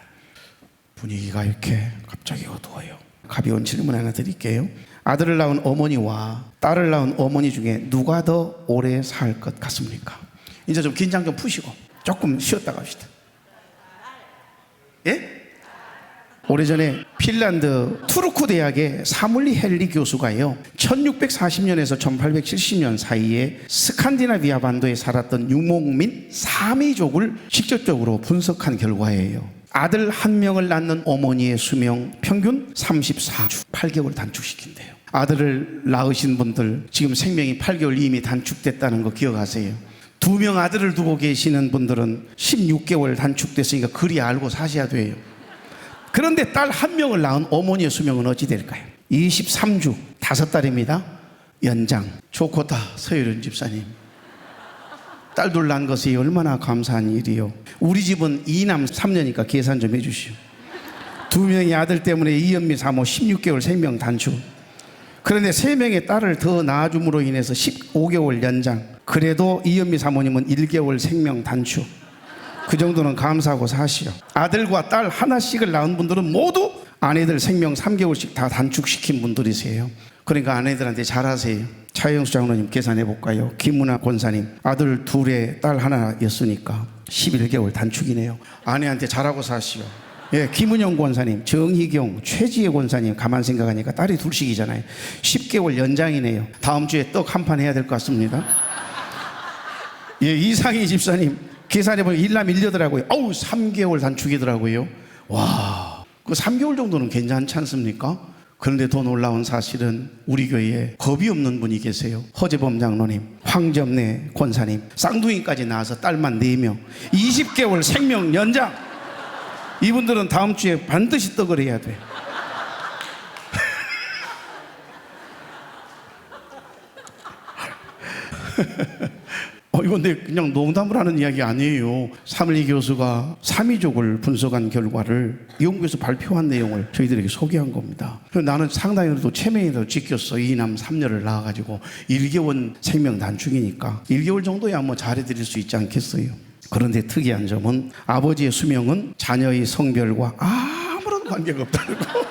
분위기가 이렇게 갑자기 어두워요. 가벼운 질문 하나 드릴게요. 아들을 낳은 어머니와 딸을 낳은 어머니 중에 누가 더 오래 살 것 같습니까? 이제 좀 긴장 좀 푸시고 조금 쉬었다 갑시다. 예? 오래전에 핀란드 투르쿠 대학의 사물리 헬리 교수가요, 1640년에서 1870년 사이에 스칸디나비아 반도에 살았던 유목민 사미족을 직접적으로 분석한 결과예요. 아들 한 명을 낳는 어머니의 수명 평균 34주, 8개월 단축시킨대요. 아들을 낳으신 분들 지금 생명이 8개월 이미 단축됐다는 거 기억하세요? 2명 아들을 두고 계시는 분들은 16개월 단축됐으니까 그리 알고 사셔야 돼요. 그런데 딸 한 명을 낳은 어머니의 수명은 어찌 될까요? 23주, 5달입니다. 연장. 좋고다, 서유련 집사님. 딸 둘 낳은 것이 얼마나 감사한 일이요. 우리 집은 2남 3녀니까 계산 좀 해주시오. 2명의 아들 때문에 이현미 사모 16개월 생명 단축. 그런데 3명의 딸을 더 낳아줌으로 인해서 15개월 연장. 그래도 이현미 사모님은 1개월 생명 단축. 그 정도는 감사하고 사시오. 아들과 딸 하나씩을 낳은 분들은 모두 아내들 생명 3개월씩 다 단축시킨 분들이세요. 그러니까 아내들한테 잘하세요. 차영수 장로님 계산해 볼까요? 김문아 권사님 아들 2에 딸 하나였으니까 11개월 단축이네요. 아내한테 잘하고 사시오. 예, 김은영 권사님, 정희경, 최지혜 권사님 가만 생각하니까 딸이 2씩이잖아요. 10개월 연장이네요. 다음 주에 떡 한 판 해야 될 것 같습니다. 예, 이상희 집사님 계산해보면 1남 1녀더라고요. 어우, 3개월 단축이더라고요. 와, 그 3개월 정도는 괜찮지 않습니까? 그런데 더 놀라운 사실은 우리 교회에 겁이 없는 분이 계세요. 허재범 장로님, 황점래 권사님, 쌍둥이까지 낳아서 딸만 4명, 20개월 생명 연장. 이분들은 다음 주에 반드시 떡을 해야 돼. 이건 그냥 농담을 하는 이야기 아니에요. 삼일리 교수가 삼위족을 분석한 결과를 연구에서 발표한 내용을 저희들에게 소개한 겁니다. 그래서 나는 상당히 또 체면에도 지켰어. 2남 3녀를 낳아가지고 1개월 생명 단축이니까 1개월 정도야 뭐 잘해드릴 수 있지 않겠어요. 그런데 특이한 점은 아버지의 수명은 자녀의 성별과 아무런 관계가 없다는 거.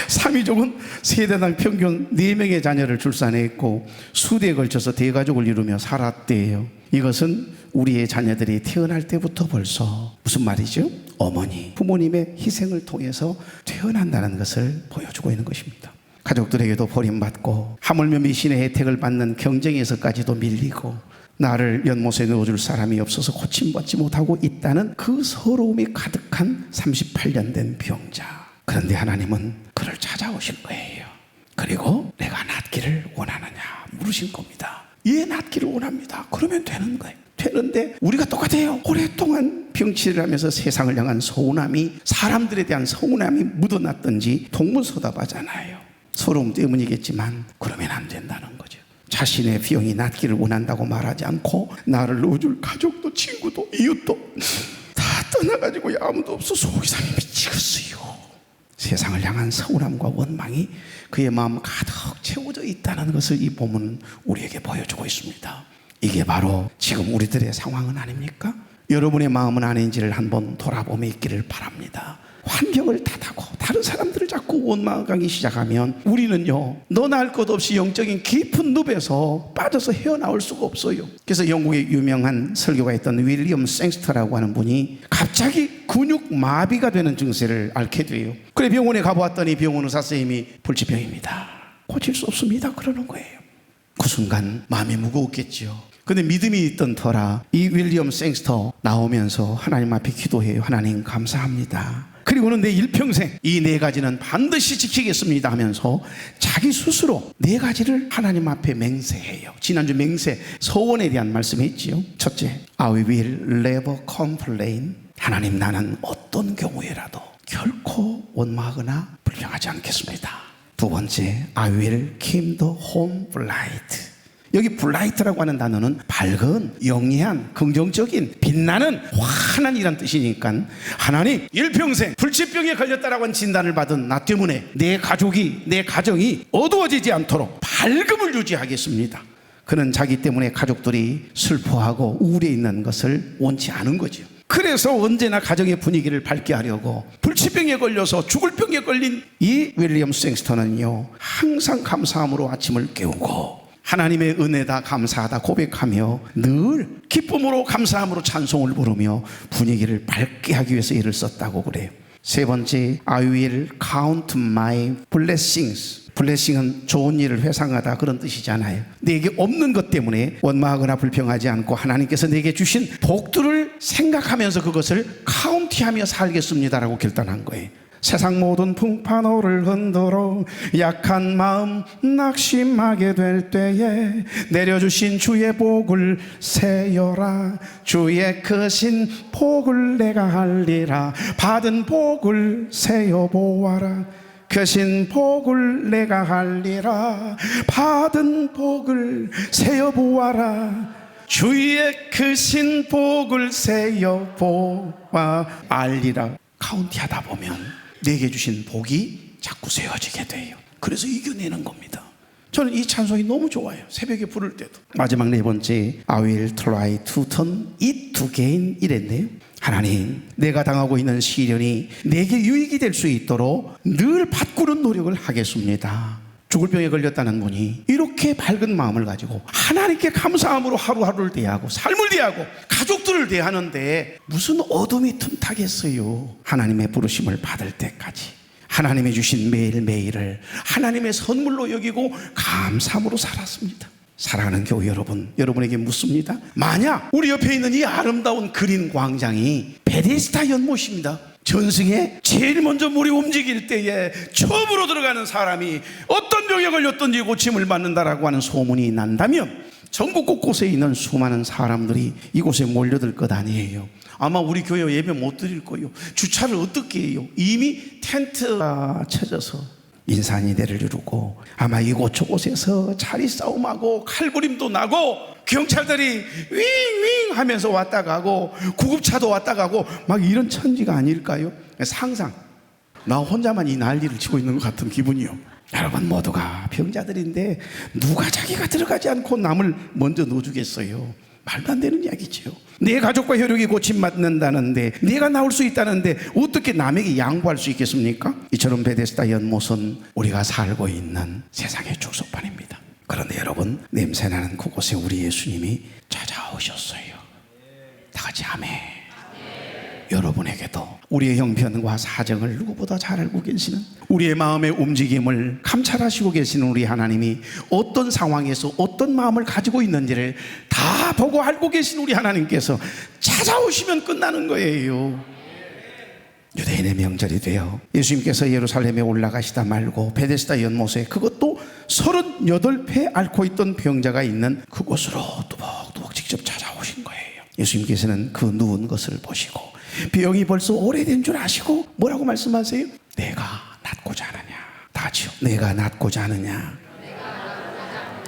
삼위족은 세대당 평균 4명의 자녀를 출산했고 수대에 걸쳐서 대가족을 이루며 살았대요. 이것은 우리의 자녀들이 태어날 때부터 벌써 무슨 말이죠? 어머니, 부모님의 희생을 통해서 태어난다는 것을 보여주고 있는 것입니다. 가족들에게도 버림받고 하물며 미신의 혜택을 받는 경쟁에서까지도 밀리고 나를 연못에 넣어줄 사람이 없어서 고침받지 못하고 있다는 그 서러움이 가득한 38년 된 병자. 그런데 하나님은 그를 찾아오신 거예요. 그리고 내가 낫기를 원하느냐 물으신 겁니다. 예, 낫기를 원합니다. 그러면 되는 거예요. 되는데 우리가 똑같아요. 오랫동안 병치를 하면서 세상을 향한 서운함이, 사람들에 대한 서운함이 묻어났던지 동문서답하잖아요. 서러움 때문이겠지만 그러면 안 된다는 거죠. 자신의 병이 낫기를 원한다고 말하지 않고 나를 넣어줄 가족도 친구도 이웃도 다 떠나가지고 아무도 없어 속이 상해 미치겠어요. 세상을 향한 서운함과 원망이 그의 마음 가득 채워져 있다는 것을 이 본문은 우리에게 보여주고 있습니다. 이게 바로 지금 우리들의 상황은 아닙니까? 여러분의 마음은 아닌지를 한번 돌아보며 있기를 바랍니다. 환경을 탓하고 다른 사람들을 자꾸 원망하기 시작하면 우리는요, 너나 할 것 없이 영적인 깊은 늪에서 빠져서 헤어나올 수가 없어요. 그래서 영국의 유명한 설교가 있던 윌리엄 생스터라고 하는 분이 갑자기 근육 마비가 되는 증세를 앓게 돼요. 그래 병원에 가보았더니 병원 의사 선생님이 불치병입니다, 고칠 수 없습니다 그러는 거예요. 그 순간 마음이 무거웠겠죠. 근데 믿음이 있던 터라 이 윌리엄 생스터 나오면서 하나님 앞에 기도해요. 하나님 감사합니다. 그리고는 내 일평생 이 4가지는 반드시 지키겠습니다 하면서 자기 스스로 4가지를 하나님 앞에 맹세해요. 지난주 맹세, 서원에 대한 말씀이 있지요. 첫째, I will never complain. 하나님, 나는 어떤 경우에라도 결코 원망하거나 불평하지 않겠습니다. 두 번째, I will keep the home bright. 여기 블라이트라고 하는 단어는 밝은, 영리한, 긍정적인, 빛나는, 환한 이란 뜻이니까 하나님, 일평생 불치병에 걸렸다라고 하는 진단을 받은 나 때문에 내 가족이, 내 가정이 어두워지지 않도록 밝음을 유지하겠습니다. 그는 자기 때문에 가족들이 슬퍼하고 우울해 있는 것을 원치 않은 거죠. 그래서 언제나 가정의 분위기를 밝게 하려고 불치병에 걸려서 죽을 병에 걸린 이 윌리엄 생스터는요, 항상 감사함으로 아침을 깨우고 하나님의 은혜다 감사하다 고백하며 늘 기쁨으로 감사함으로 찬송을 부르며 분위기를 밝게 하기 위해서 애를 썼다고 그래요. 세 번째, I will count my blessings. 블레싱은 좋은 일을 회상하다 그런 뜻이잖아요. 내게 없는 것 때문에 원망하거나 불평하지 않고 하나님께서 내게 주신 복들을 생각하면서 그것을 카운트하며 살겠습니다라고 결단한 거예요. 세상 모든 풍파노를 흔들어 약한 마음 낙심하게 될 때에 내려주신 주의 복을 세어라. 주의 크신 복을 내가 알리라. 받은 복을 세어 보아라. 크신 복을 내가 알리라. 받은 복을 세어 보아라. 주의 크신 복을 세어 보아 알리라. 카운트하다 보면 내게 주신 복이 자꾸 세워지게 돼요. 그래서 이겨내는 겁니다. 저는 이 찬송이 너무 좋아요. 새벽에 부를 때도. 마지막 4번째, I will try to turn it to gain 이랬네요. 하나님, 내가 당하고 있는 시련이 내게 유익이 될 수 있도록 늘 바꾸는 노력을 하겠습니다. 죽을 병에 걸렸다는 분이 이렇게 밝은 마음을 가지고 하나님께 감사함으로 하루하루를 대하고 삶을 대하고 가족들을 대하는데 무슨 어둠이 틈타겠어요. 하나님의 부르심을 받을 때까지 하나님의 주신 매일매일을 하나님의 선물로 여기고 감사함으로 살았습니다. 사랑하는 교회 여러분, 여러분에게 묻습니다. 만약 우리 옆에 있는 이 아름다운 그린 광장이 베데스다 연못입니다. 전승에 제일 먼저 물이 움직일 때에 처음으로 들어가는 사람이 어떤 병에 걸렸든지 고침을 받는다라고 하는 소문이 난다면 전국 곳곳에 있는 수많은 사람들이 이곳에 몰려들 것 아니에요. 아마 우리 교회 예배 못 드릴 거예요. 주차를 어떻게 해요? 이미 텐트가 쳐져서 인산이대를 이루고 아마 이곳저곳에서 자리 싸움하고 칼부림도 나고 경찰들이 윙윙 하면서 왔다 가고 구급차도 왔다 가고 막 이런 천지가 아닐까요? 상상, 나 혼자만 이 난리를 치고 있는 것 같은 기분이요. 여러분 모두가 병자들인데 누가 자기가 들어가지 않고 남을 먼저 넣어주겠어요? 말도 안 되는 이야기죠. 내 가족과 혈육이 고침받는다는데, 내가 나올 수 있다는데 어떻게 남에게 양보할 수 있겠습니까? 이처럼 베데스다 연못은 우리가 살고 있는 세상의 축소판입니다. 그런데 여러분, 냄새나는 그곳에 우리 예수님이 찾아오셨어요. 다 같이 아멘. 여러분에게도 우리의 형편과 사정을 누구보다 잘 알고 계시는, 우리의 마음의 움직임을 감찰하시고 계시는 우리 하나님이 어떤 상황에서 어떤 마음을 가지고 있는지를 다 보고 알고 계신 우리 하나님께서 찾아오시면 끝나는 거예요. 유대인의 명절이 되어 예수님께서 예루살렘에 올라가시다 말고 베데스다 연못에, 그것도 38배 앓고 있던 병자가 있는 그곳으로 뚜벅뚜벅 직접 찾아오신 거예요. 예수님께서는 그 누운 것을 보시고 병이 벌써 오래된 줄 아시고 뭐라고 말씀하세요? 내가 낫고자 하느냐. 다 같이요. 내가 낫고자 하느냐.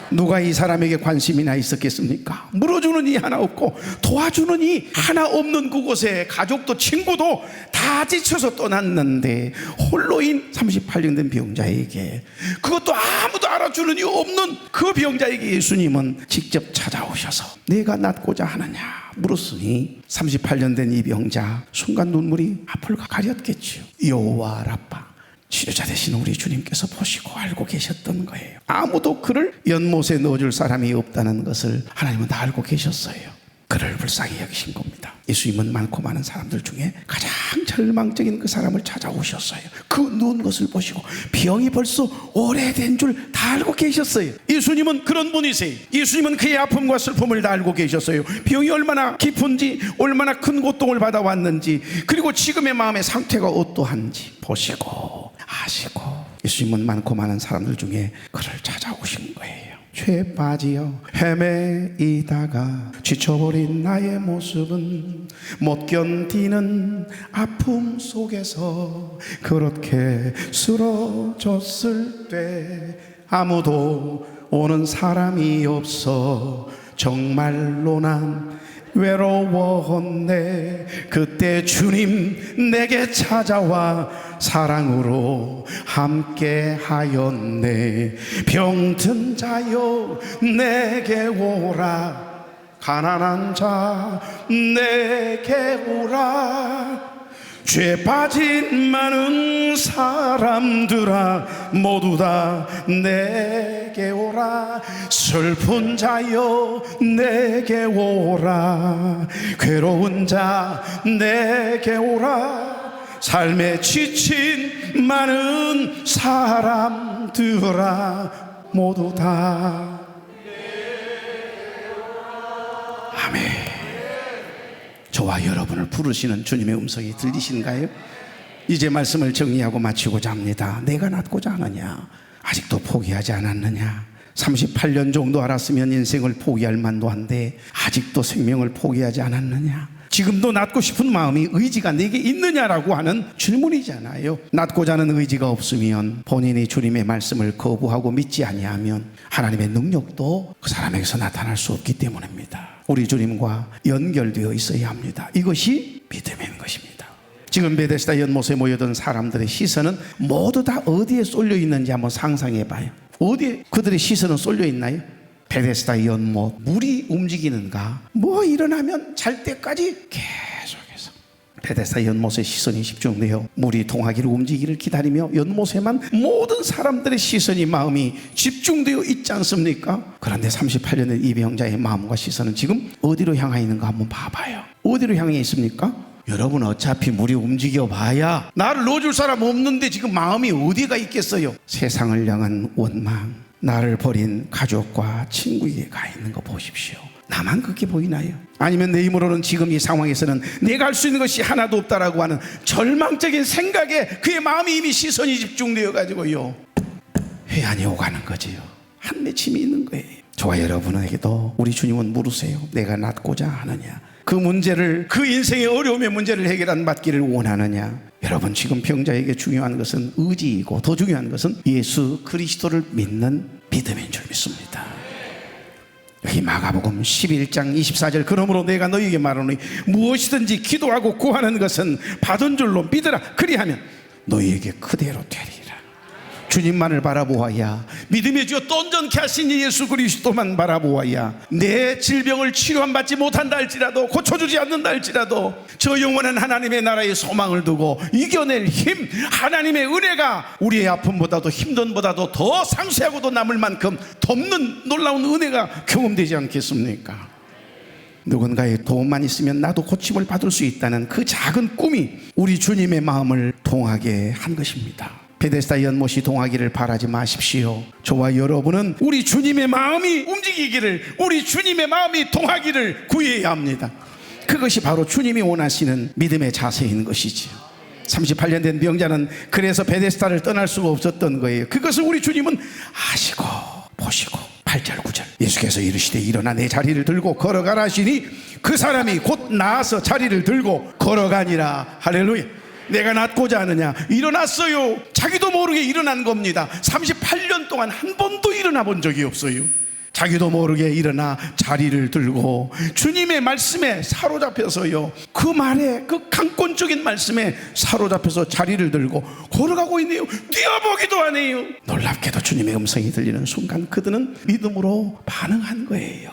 누가 이 사람에게 관심이나 있었겠습니까? 물어주는 이 하나 없고 도와주는 이 하나 없는 그곳에 가족도 친구도 다 지쳐서 떠났는데 홀로인 38년 된 병자에게, 그것도 아무도 알아주는 이 없는 그 병자에게 예수님은 직접 찾아오셔서 내가 낫고자 하느냐 물었으니 38년 된 이 병자 순간 눈물이 앞을 가렸겠지요. 여호와 라파, 치료자 되신 우리 주님께서 보시고 알고 계셨던 거예요. 아무도 그를 연못에 넣어줄 사람이 없다는 것을 하나님은 다 알고 계셨어요. 그를 불쌍히 여기신 겁니다. 예수님은 많고 많은 사람들 중에 가장 절망적인 그 사람을 찾아오셨어요. 그 누운 것을 보시고 병이 벌써 오래된 줄 다 알고 계셨어요. 예수님은 그런 분이세요. 예수님은 그의 아픔과 슬픔을 다 알고 계셨어요. 병이 얼마나 깊은지, 얼마나 큰 고통을 받아왔는지, 그리고 지금의 마음의 상태가 어떠한지 보시고 아시고 예수님은 많고 많은 사람들 중에 그를 찾아오신 거예요. 죄에 빠지어 헤매이다가 지쳐버린 나의 모습은 못 견디는 아픔 속에서 그렇게 쓰러졌을 때 아무도 오는 사람이 없어 정말로 난 외로웠네. 그때 주님 내게 찾아와 사랑으로 함께 하였네. 병든 자여 내게 오라, 가난한 자 내게 오라, 죄 빠진 많은 사람들아 모두 다 내게 오라. 슬픈 자여 내게 오라, 괴로운 자 내게 오라, 삶에 지친 많은 사람들아 모두 다. 아멘. 저와 여러분을 부르시는 주님의 음성이 들리신가요? 이제 말씀을 정리하고 마치고자 합니다. 내가 낫고자 하느냐? 아직도 포기하지 않았느냐? 38년 정도 알았으면 인생을 포기할 만도 한데 아직도 생명을 포기하지 않았느냐? 지금도 낫고 싶은 마음이, 의지가 내게 있느냐라고 하는 질문이잖아요. 낫고자 하는 의지가 없으면, 본인이 주님의 말씀을 거부하고 믿지 아니하면 하나님의 능력도 그 사람에게서 나타날 수 없기 때문입니다. 우리 주님과 연결되어 있어야 합니다. 이것이 믿음인 것입니다. 지금 베데스다 연못에 모여든 사람들의 시선은 모두 다 어디에 쏠려 있는지 한번 상상해 봐요. 어디에 그들의 시선은 쏠려 있나요? 베데스다 연못, 물이 움직이는가? 뭐 일어나면 잘 때까지 계속해서 베데스다 연못에 시선이 집중되어 물이 통하기를, 움직이기를 기다리며 연못에만 모든 사람들의 시선이, 마음이 집중되어 있지 않습니까? 그런데 38년 된 이 병자의 마음과 시선은 지금 어디로 향해 있는가 한번 봐봐요. 어디로 향해 있습니까? 여러분, 어차피 물이 움직여 봐야 나를 넣어줄 사람 없는데 지금 마음이 어디가 있겠어요? 세상을 향한 원망, 나를 버린 가족과 친구에게 가 있는 거 보십시오. 나만 그렇게 보이나요? 아니면 내 힘으로는 지금 이 상황에서는 내가 할 수 있는 것이 하나도 없다라고 하는 절망적인 생각에 그의 마음이 이미 시선이 집중되어 가지고요, 회한이 오가는 거지요. 한맺힘이 있는 거예요. 저와 여러분에게도 우리 주님은 물으세요. 내가 낫고자 하느냐? 그 문제를, 그 인생의 어려움의 문제를 해결한 받기를 원하느냐? 여러분, 지금 병자에게 중요한 것은 의지이고 더 중요한 것은 예수 그리스도를 믿는 믿음인 줄 믿습니다. 여기 마가복음 11장 24절, 그러므로 내가 너희에게 말하노니 무엇이든지 기도하고 구하는 것은 받은 줄로 믿으라. 그리하면 너희에게 그대로 되리라. 주님만을 바라보아야, 믿음의 주여 또 온전케 하신 예수 그리스도만 바라보아야 내 질병을 치료받지 못한다 할지라도, 고쳐주지 않는다 할지라도 저 영원한 하나님의 나라의 소망을 두고 이겨낼 힘, 하나님의 은혜가 우리의 아픔보다도 힘든보다도 더 상세하고도 남을 만큼 덮는 놀라운 은혜가 경험되지 않겠습니까? 누군가의 도움만 있으면 나도 고침을 받을 수 있다는 그 작은 꿈이 우리 주님의 마음을 동하게 한 것입니다. 베데스다 연못이 동하기를 바라지 마십시오. 저와 여러분은 우리 주님의 마음이 움직이기를, 우리 주님의 마음이 동하기를 구해야 합니다. 그것이 바로 주님이 원하시는 믿음의 자세인 것이지요. 38년 된 병자는 그래서 베데스다를 떠날 수가 없었던 거예요. 그것을 우리 주님은 아시고 보시고 8절 9절 예수께서 이르시되 일어나 내 자리를 들고 걸어가라 하시니 그 사람이 곧 나아서 자리를 들고 걸어가니라. 할렐루야. 내가 낫고자 하느냐? 일어났어요. 자기도 모르게 일어난 겁니다. 38년 동안 한 번도 일어나 본 적이 없어요. 자기도 모르게 일어나 자리를 들고 주님의 말씀에 사로잡혀서요, 그 말에, 그 강권적인 말씀에 사로잡혀서 자리를 들고 걸어가고 있네요. 뛰어보기도 하네요. 놀랍게도 주님의 음성이 들리는 순간 그들은 믿음으로 반응한 거예요.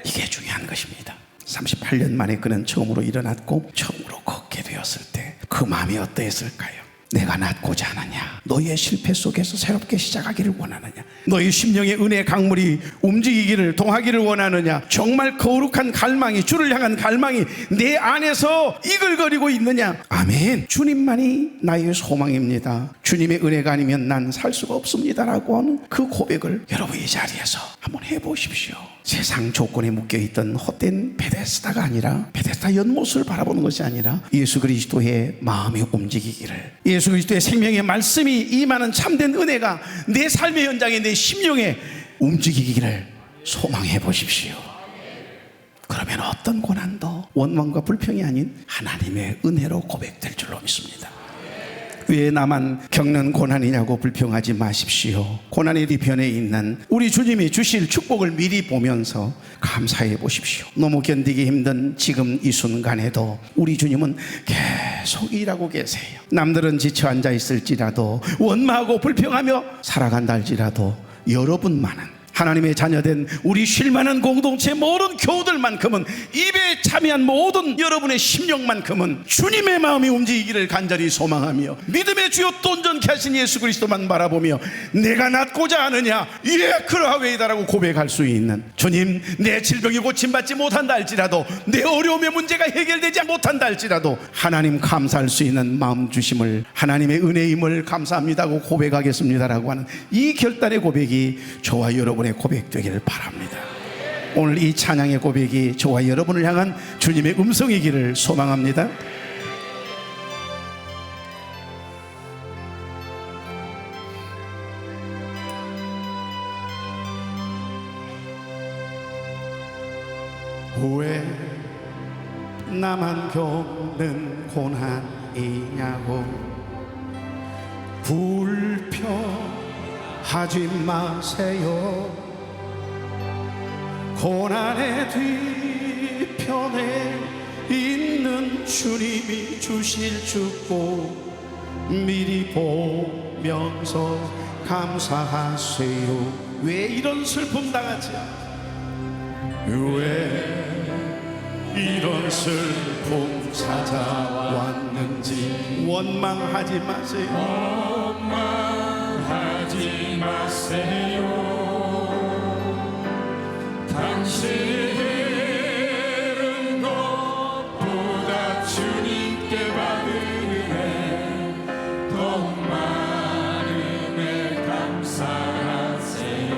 이게 중요한 것입니다. 38년 만에 그는 처음으로 일어났고 처음으로 걷게 되었을 때 그 마음이 어떠했을까요? 내가 낫고자 하느냐? 너희의 실패 속에서 새롭게 시작하기를 원하느냐? 너희 심령의 은혜의 강물이 움직이기를, 동하기를 원하느냐? 정말 거룩한 갈망이, 주를 향한 갈망이 내 안에서 이글거리고 있느냐? 아멘. 주님만이 나의 소망입니다. 주님의 은혜가 아니면 난 살 수가 없습니다라고 하는 그 고백을 여러분 이 자리에서 한번 해보십시오. 세상 조건에 묶여있던 헛된 베데스다가 아니라, 베데스다 연못을 바라보는 것이 아니라 예수 그리스도의 마음이 움직이기를, 예수 그리스도의 생명의 말씀이 임하는 참된 은혜가 내 삶의 현장에, 내 심령에 움직이기를 소망해 보십시오. 그러면 어떤 고난도 원망과 불평이 아닌 하나님의 은혜로 고백될 줄로 믿습니다. 왜 나만 겪는 고난이냐고 불평하지 마십시오. 고난의 뒤편에 있는 우리 주님이 주실 축복을 미리 보면서 감사해 보십시오. 너무 견디기 힘든 지금 이 순간에도 우리 주님은 계속 일하고 계세요. 남들은 지쳐 앉아 있을지라도, 원망하고 불평하며 살아간다 할지라도 여러분만은, 하나님의 자녀된 우리 쉴만한 공동체 모든 교우들만큼은, 입에 참여한 모든 여러분의 심령만큼은 주님의 마음이 움직이기를 간절히 소망하며 믿음의 주요 또 온전케 하신 예수 그리스도만 바라보며 내가 낫고자 하느냐? 예, 그러하웨이다라고 고백할 수 있는, 주님, 내 질병이 고침받지 못한다 할지라도, 내 어려움의 문제가 해결되지 못한다 할지라도 하나님 감사할 수 있는 마음 주심을, 하나님의 은혜임을 감사합니다고 고백하겠습니다라고 하는 이 결단의 고백이 저와 여러분의 고백되기를 바랍니다. 오늘 이 찬양의 고백이 저와 여러분을 향한 주님의 음성이기를 소망합니다. 왜 나만 겪는 고난이냐고 불평하지 마세요. 고난의 뒤편에 있는 주님이 주실 축복 미리 보면서 감사하세요. 왜 이런 슬픔 당하지? 왜 이런 슬픔 찾아왔는지 원망하지 마세요. 원망하지 마세요. 당신이 잃은 것보다 주님께 받은 은혜, 더욱 많은 은혜 감사하세요.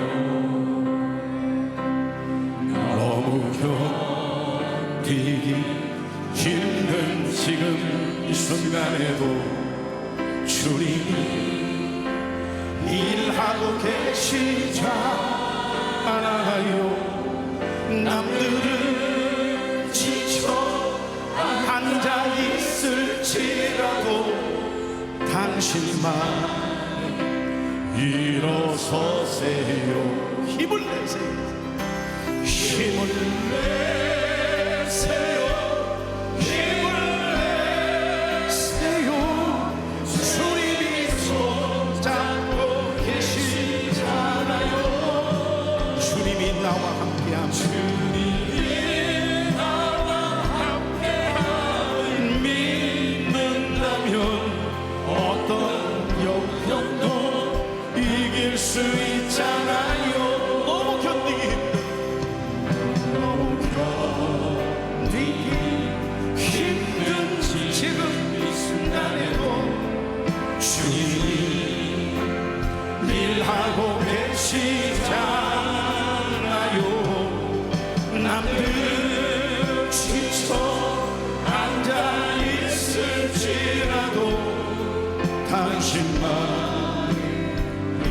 버티기 힘든 지금 이 순간에도 주님이 일하고 계시잖아요. 남들은 지쳐 앉아 있을지라도 당신만 일어서세요. 힘을 내세요. 힘을 내세요. 힘을 내세요. 주님이 손잡고 계시잖아요. 주님이 나와 함께하면 믿는다면 어떤 역경도 이길 수 있잖아요. 너무 견디기 힘든 지금 이 순간에도 주님이 일하고 계시잖아요. 남들은 지쳐 앉아 있을지라도 당신만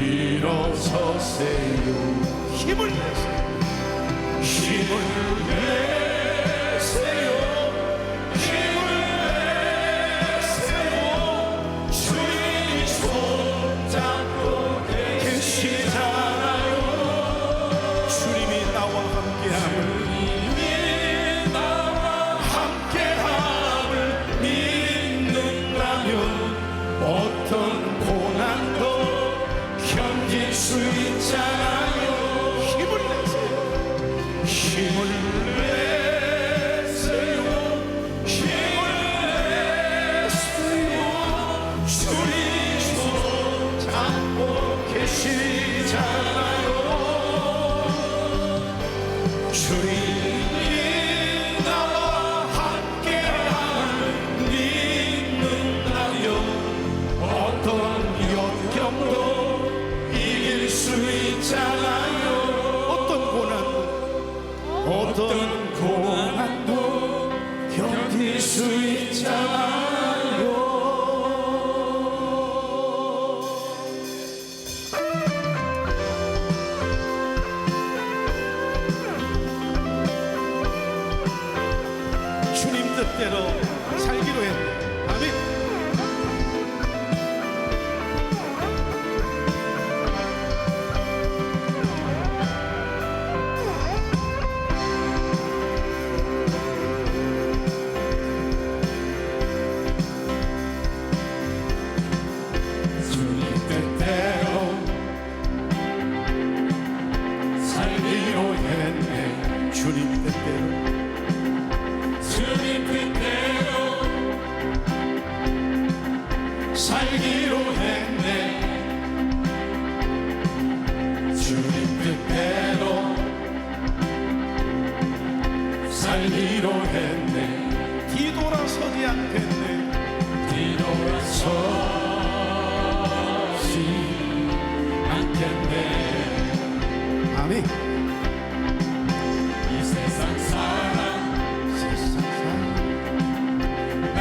일어서세요. 힘을 내세요. 힘을 내세요. 힘을 내세요. 주님이 손잡고 계시잖아요. 주님이 나와 함께함을 믿는다면 어떤 고난도 견딜 수 있잖아요. 힘을 내세요. 힘을 내세요. 힘을 내세요. 주님 손잡고 계시잖아요. 주님이 나와 함께함을 믿는다면 어떤 역경도 이길 수 있잖아요. 어떤 고난도 견딜 수 있잖아요. 주님 뜻대로 살기로 했네. 아멘. 주님 뜻대로 살기로 했네. 주님 뜻대로 살기로 했네. 주님 뜻대로 살기로 했네. 뒤돌아서지 않겠네. 뒤돌아서지 않겠네. 아멘. 이 세상 사람 날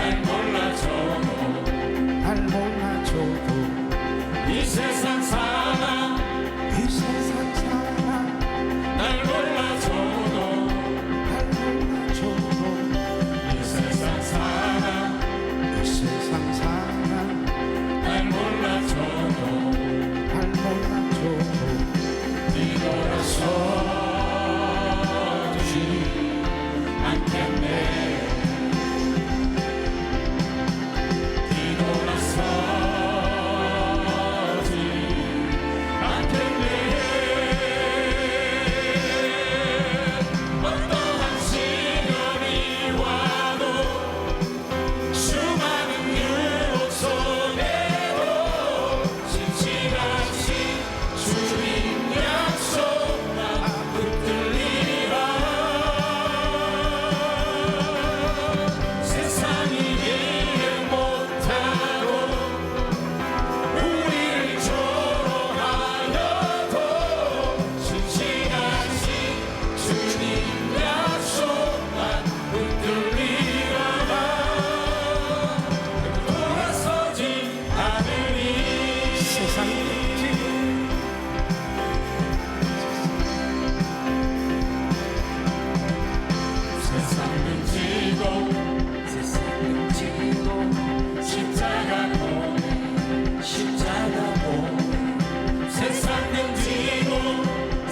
몰라줘도 이 세상 사람 날 몰라줘도 이 세상 사람 날 몰라줘도 뒤돌아서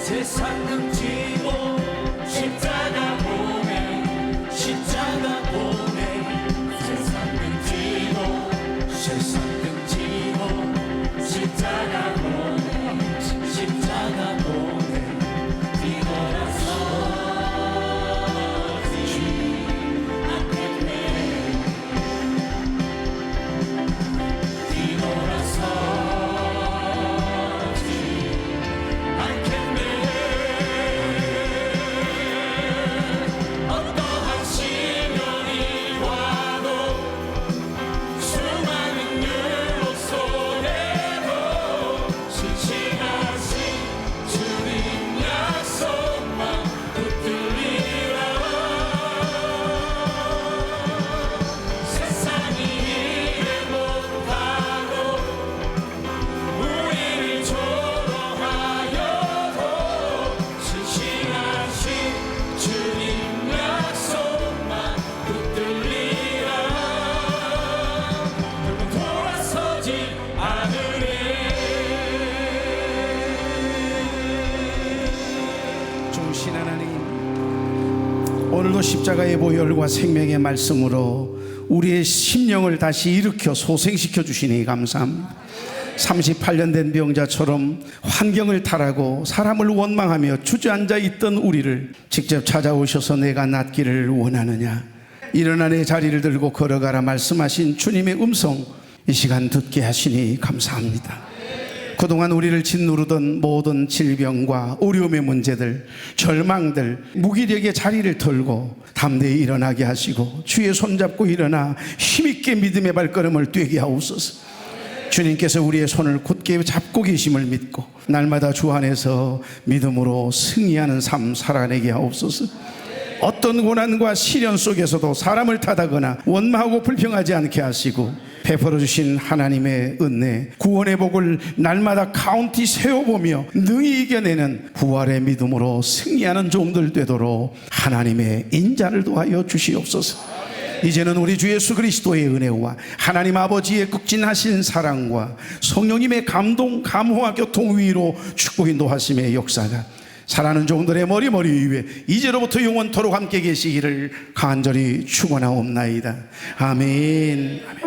세상 등지고 십자가 보내 십자가 보내 세상 등지고 세상 등지고 십자가 보내 십자가 보내 뒤돌아서지 않겠네 뒤돌아서지 않겠네 어떠한 시련이 와도 수많은 유혹 속에도 신실하신 주님 약속만 붙들리라 세상이 이해 못하고 우리를 조롱하여도 신실하신 주님 약속만 붙들리라 결국 돌아서지 않으리 좋으신 하나님, 오늘도 십자가의 보혈과 생명의 말씀으로 우리의 심령을 다시 일으켜 소생시켜 주시니 감사합니다. 38년 된 병자처럼 환경을 타라고 사람을 원망하며 주저앉아 있던 우리를 직접 찾아오셔서 내가 낫기를 원하느냐, 일어나 내 자리를 들고 걸어가라 말씀하신 주님의 음성 이 시간 듣게 하시니 감사합니다. 그동안 우리를 짓누르던 모든 질병과 어려움의 문제들, 절망들, 무기력의 자리를 털고 담대히 일어나게 하시고 주의 손잡고 일어나 힘있게 믿음의 발걸음을 뛰게 하옵소서. 주님께서 우리의 손을 굳게 잡고 계심을 믿고 날마다 주 안에서 믿음으로 승리하는 삶 살아내게 하옵소서. 어떤 고난과 시련 속에서도 사람을 탓하거나 원망하고 불평하지 않게 하시고 베풀어 주신 하나님의 은혜, 구원의 복을 날마다 카운티 세워보며 능히 이겨내는 부활의 믿음으로 승리하는 종들 되도록 하나님의 인자를 도하여 주시옵소서. 이제는 우리 주 예수 그리스도의 은혜와 하나님 아버지의 극진하신 사랑과 성령님의 감동, 감화와 교통 위로 축복이 노하심의 역사가 사랑하는 종들의 머리 위에 이제로부터 영원토록 함께 계시기를 간절히 축원하옵나이다. 아멘.